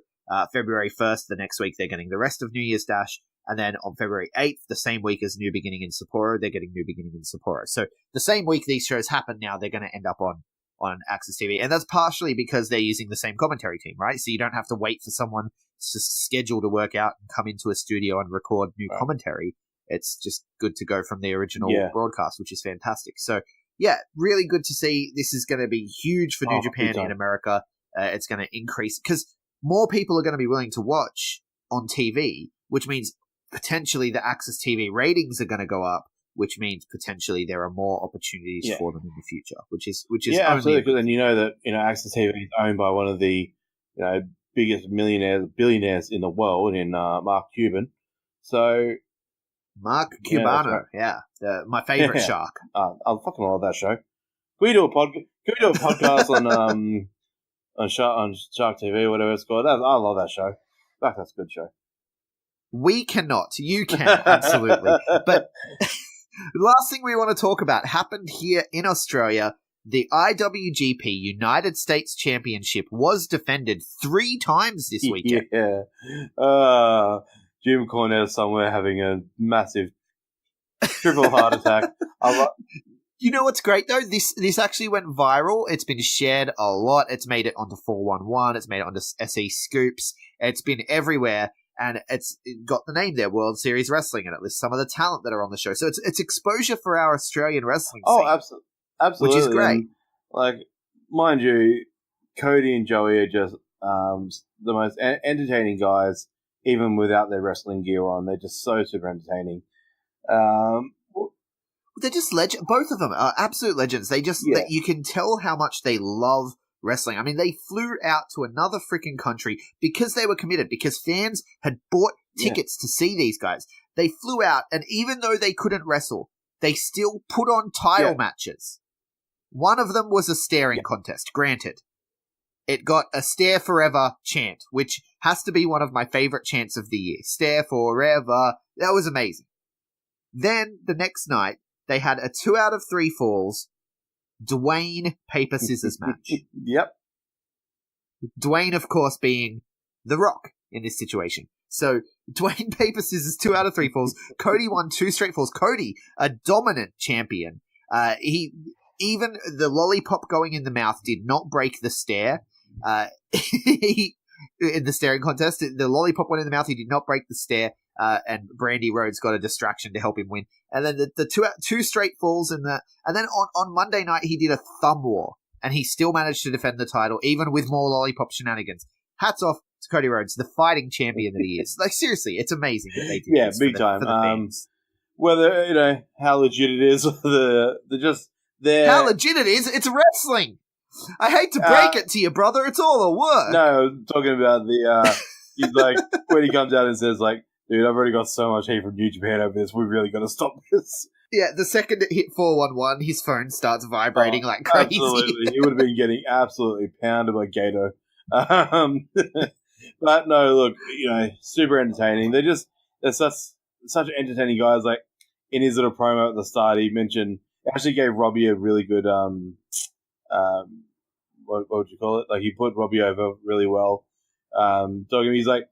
February 1st, the next week, they're getting the rest of New Year's Dash. And then on February 8th, the same week as New Beginning in Sapporo, they're getting New Beginning in Sapporo. So the same week these shows happen now, they're going to end up on Access TV. And that's partially because they're using the same commentary team, right? So you don't have to wait for someone to schedule to work out and come into a studio and record new commentary. It's just good to go from the original broadcast, which is fantastic. So, yeah, really good to see. This is going to be huge for New Japan in America. It's going to increase because more people are going to be willing to watch on TV, which means potentially the Access TV ratings are going to go up, which means potentially there are more opportunities for them in the future, which is absolutely. Because then that Access TV is owned by one of the biggest billionaires in the world in Mark Cuban. So Mark Cubano, my favorite shark. I fucking love that show. Can we do a podcast on Shark TV or whatever it's called? I love that show. That's a good show. We cannot. You can, absolutely. But the last thing we want to talk about happened here in Australia. The IWGP United States Championship was defended 3 times this weekend. Jim Cornette somewhere having a massive triple heart attack. You know what's great, though? This actually went viral. It's been shared a lot. It's made it onto 411. It's made it onto SE Scoops. It's been everywhere. And it's got the name there, World Series Wrestling, and it lists some of the talent that are on the show. So it's exposure for our Australian wrestling scene. Oh, absolutely. Which is great. And, mind you, Cody and Joey are just the most entertaining guys, even without their wrestling gear on. They're just so super entertaining. They're just legends. Both of them are absolute legends. They just, you can tell how much they love wrestling. I mean, they flew out to another freaking country because they were committed, because fans had bought tickets to see these guys. They flew out, and even though they couldn't wrestle, they still put on title matches. One of them was a staring contest, granted. It got a Stare Forever chant, which has to be one of my favorite chants of the year. Stare Forever. That was amazing. Then, the next night, they had a 2 out of 3 falls Dwayne Paper Scissors match. Yep. Dwayne, of course, being The Rock in this situation. So, Dwayne Paper Scissors, 2 out of 3 falls. Cody won 2 straight falls. Cody, a dominant champion. Even the lollipop going in the mouth did not break the stare. In the staring contest, the lollipop went in the mouth. He did not break the stare. And Brandy Rhodes got a distraction to help him win. And then the 2 straight falls in the, and then on Monday night he did a thumb war, and he still managed to defend the title even with more lollipop shenanigans. Hats off to Cody Rhodes, the fighting champion that he is. Like, seriously, it's amazing that they did this big time. For the fans. Whether how legit it is, how legit it is, it's wrestling. I hate to break it to you, brother. It's all a work. No, talking about the he's like when he comes out and says like, dude, I've already got so much hate from New Japan over this. We've really got to stop this. Yeah, the second it hit 411, his phone starts vibrating like crazy. Absolutely. He would have been getting absolutely pounded by Gato. But no, look, super entertaining. They're such entertaining guys. Like, in his little promo at the start, he actually gave Robbie a really good, what would you call it? Like, he put Robbie over really well. He's like,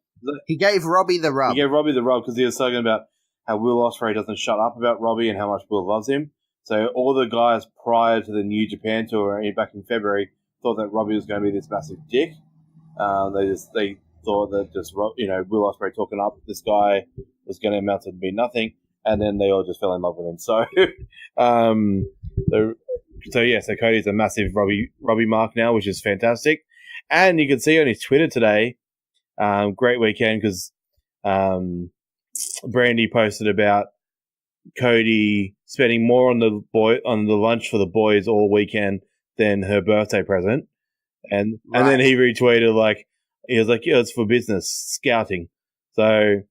he gave Robbie the rub. He gave Robbie the rub because he was talking about how Will Ospreay doesn't shut up about Robbie and how much Will loves him. So all the guys prior to the New Japan tour back in February thought that Robbie was going to be this massive dick. They thought that just Will Ospreay talking up this guy was going to amount to be nothing, and then they all just fell in love with him. So, so Cody's a massive Robbie mark now, which is fantastic. And you can see on his Twitter today, great weekend because Brandy posted about Cody spending more on the lunch for the boys all weekend than her birthday present, and then he retweeted he was like, yeah, it's for business scouting. So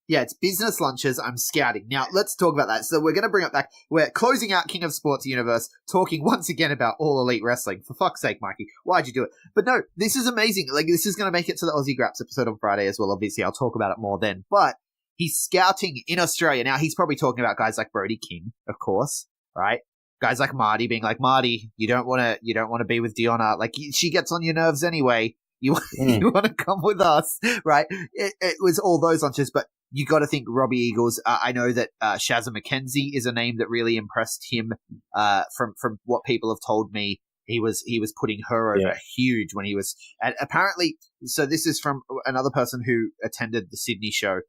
yeah, it's business lunches. I'm scouting. Now, let's talk about that. So we're going to bring it back. We're closing out King of Sports Universe, talking once again about All Elite Wrestling. For fuck's sake, Mikey, why'd you do it? But no, this is amazing. Like, this is going to make it to the Aussie Graps episode on Friday as well. Obviously, I'll talk about it more then. But he's scouting in Australia. Now, he's probably talking about guys like Brody King, of course, right? Guys like Marty being like, Marty, you don't want to be with Deonna. Like, she gets on your nerves anyway. You want to come with us, right? It was all those lunches, but you got to think Robbie Eagles. I know that Shazza McKenzie is a name that really impressed him. From what people have told me, he was putting her over huge when he was. And apparently, so this is from another person who attended the Sydney show.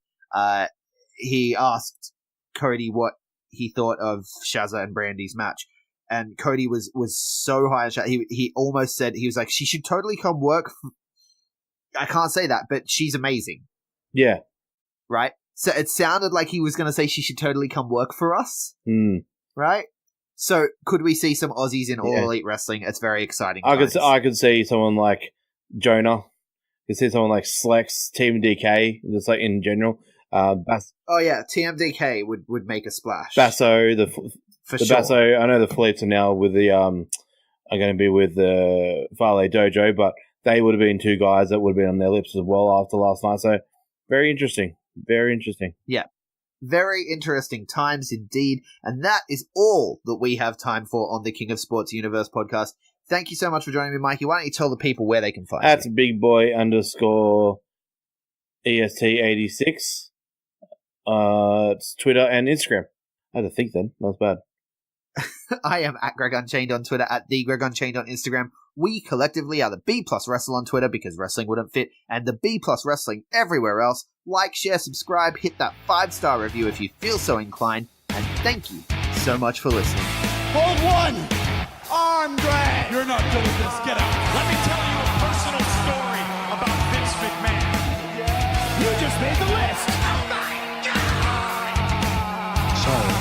He asked Cody what he thought of Shazza and Brandy's match, and Cody was so high on Shazza. He almost said, he was like, she should totally come work. I can't say that, but she's amazing. Yeah. Right? So it sounded like he was going to say she should totally come work for us. Right? So could we see some Aussies in All Elite Wrestling? It's very exciting. I could see someone like Jonah. I could see someone like Slex, Team DK, just like in general. TMDK would make a splash. Basso, for the sure. Basso. I know the Fleets are now with the are going to be with the Vale Dojo, but they would have been two guys that would have been on their lips as well after last night. So very interesting. Very interesting. Yeah. Very interesting times indeed. And that is all that we have time for on the King of Sports Universe podcast. Thank you so much for joining me, Mikey. Why don't you tell the people where they can find you? That's bigboy_EST86. It's Twitter and Instagram. I had to think then. That was bad. I am at Greg Unchained on Twitter, at the Greg Unchained on Instagram. We collectively are the B Plus Wrestle on Twitter because wrestling wouldn't fit, and the B Plus Wrestling everywhere else. Like, share, subscribe, hit that 5-star review if you feel so inclined, and thank you so much for listening. Hold one! Arm drag! You're not done with this. Get out. Let me tell you a personal story about Vince McMahon. You just made the list! Sorry,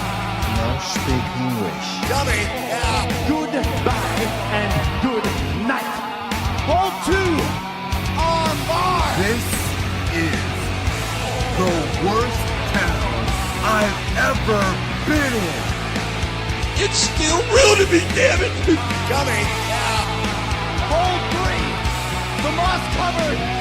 no speak English. Dummy! Goodbye and good night! Hold two! Arm bar! This is the worst town I've ever been in. It's still real to me, damn it! Dummy! Hold three! The moss covered!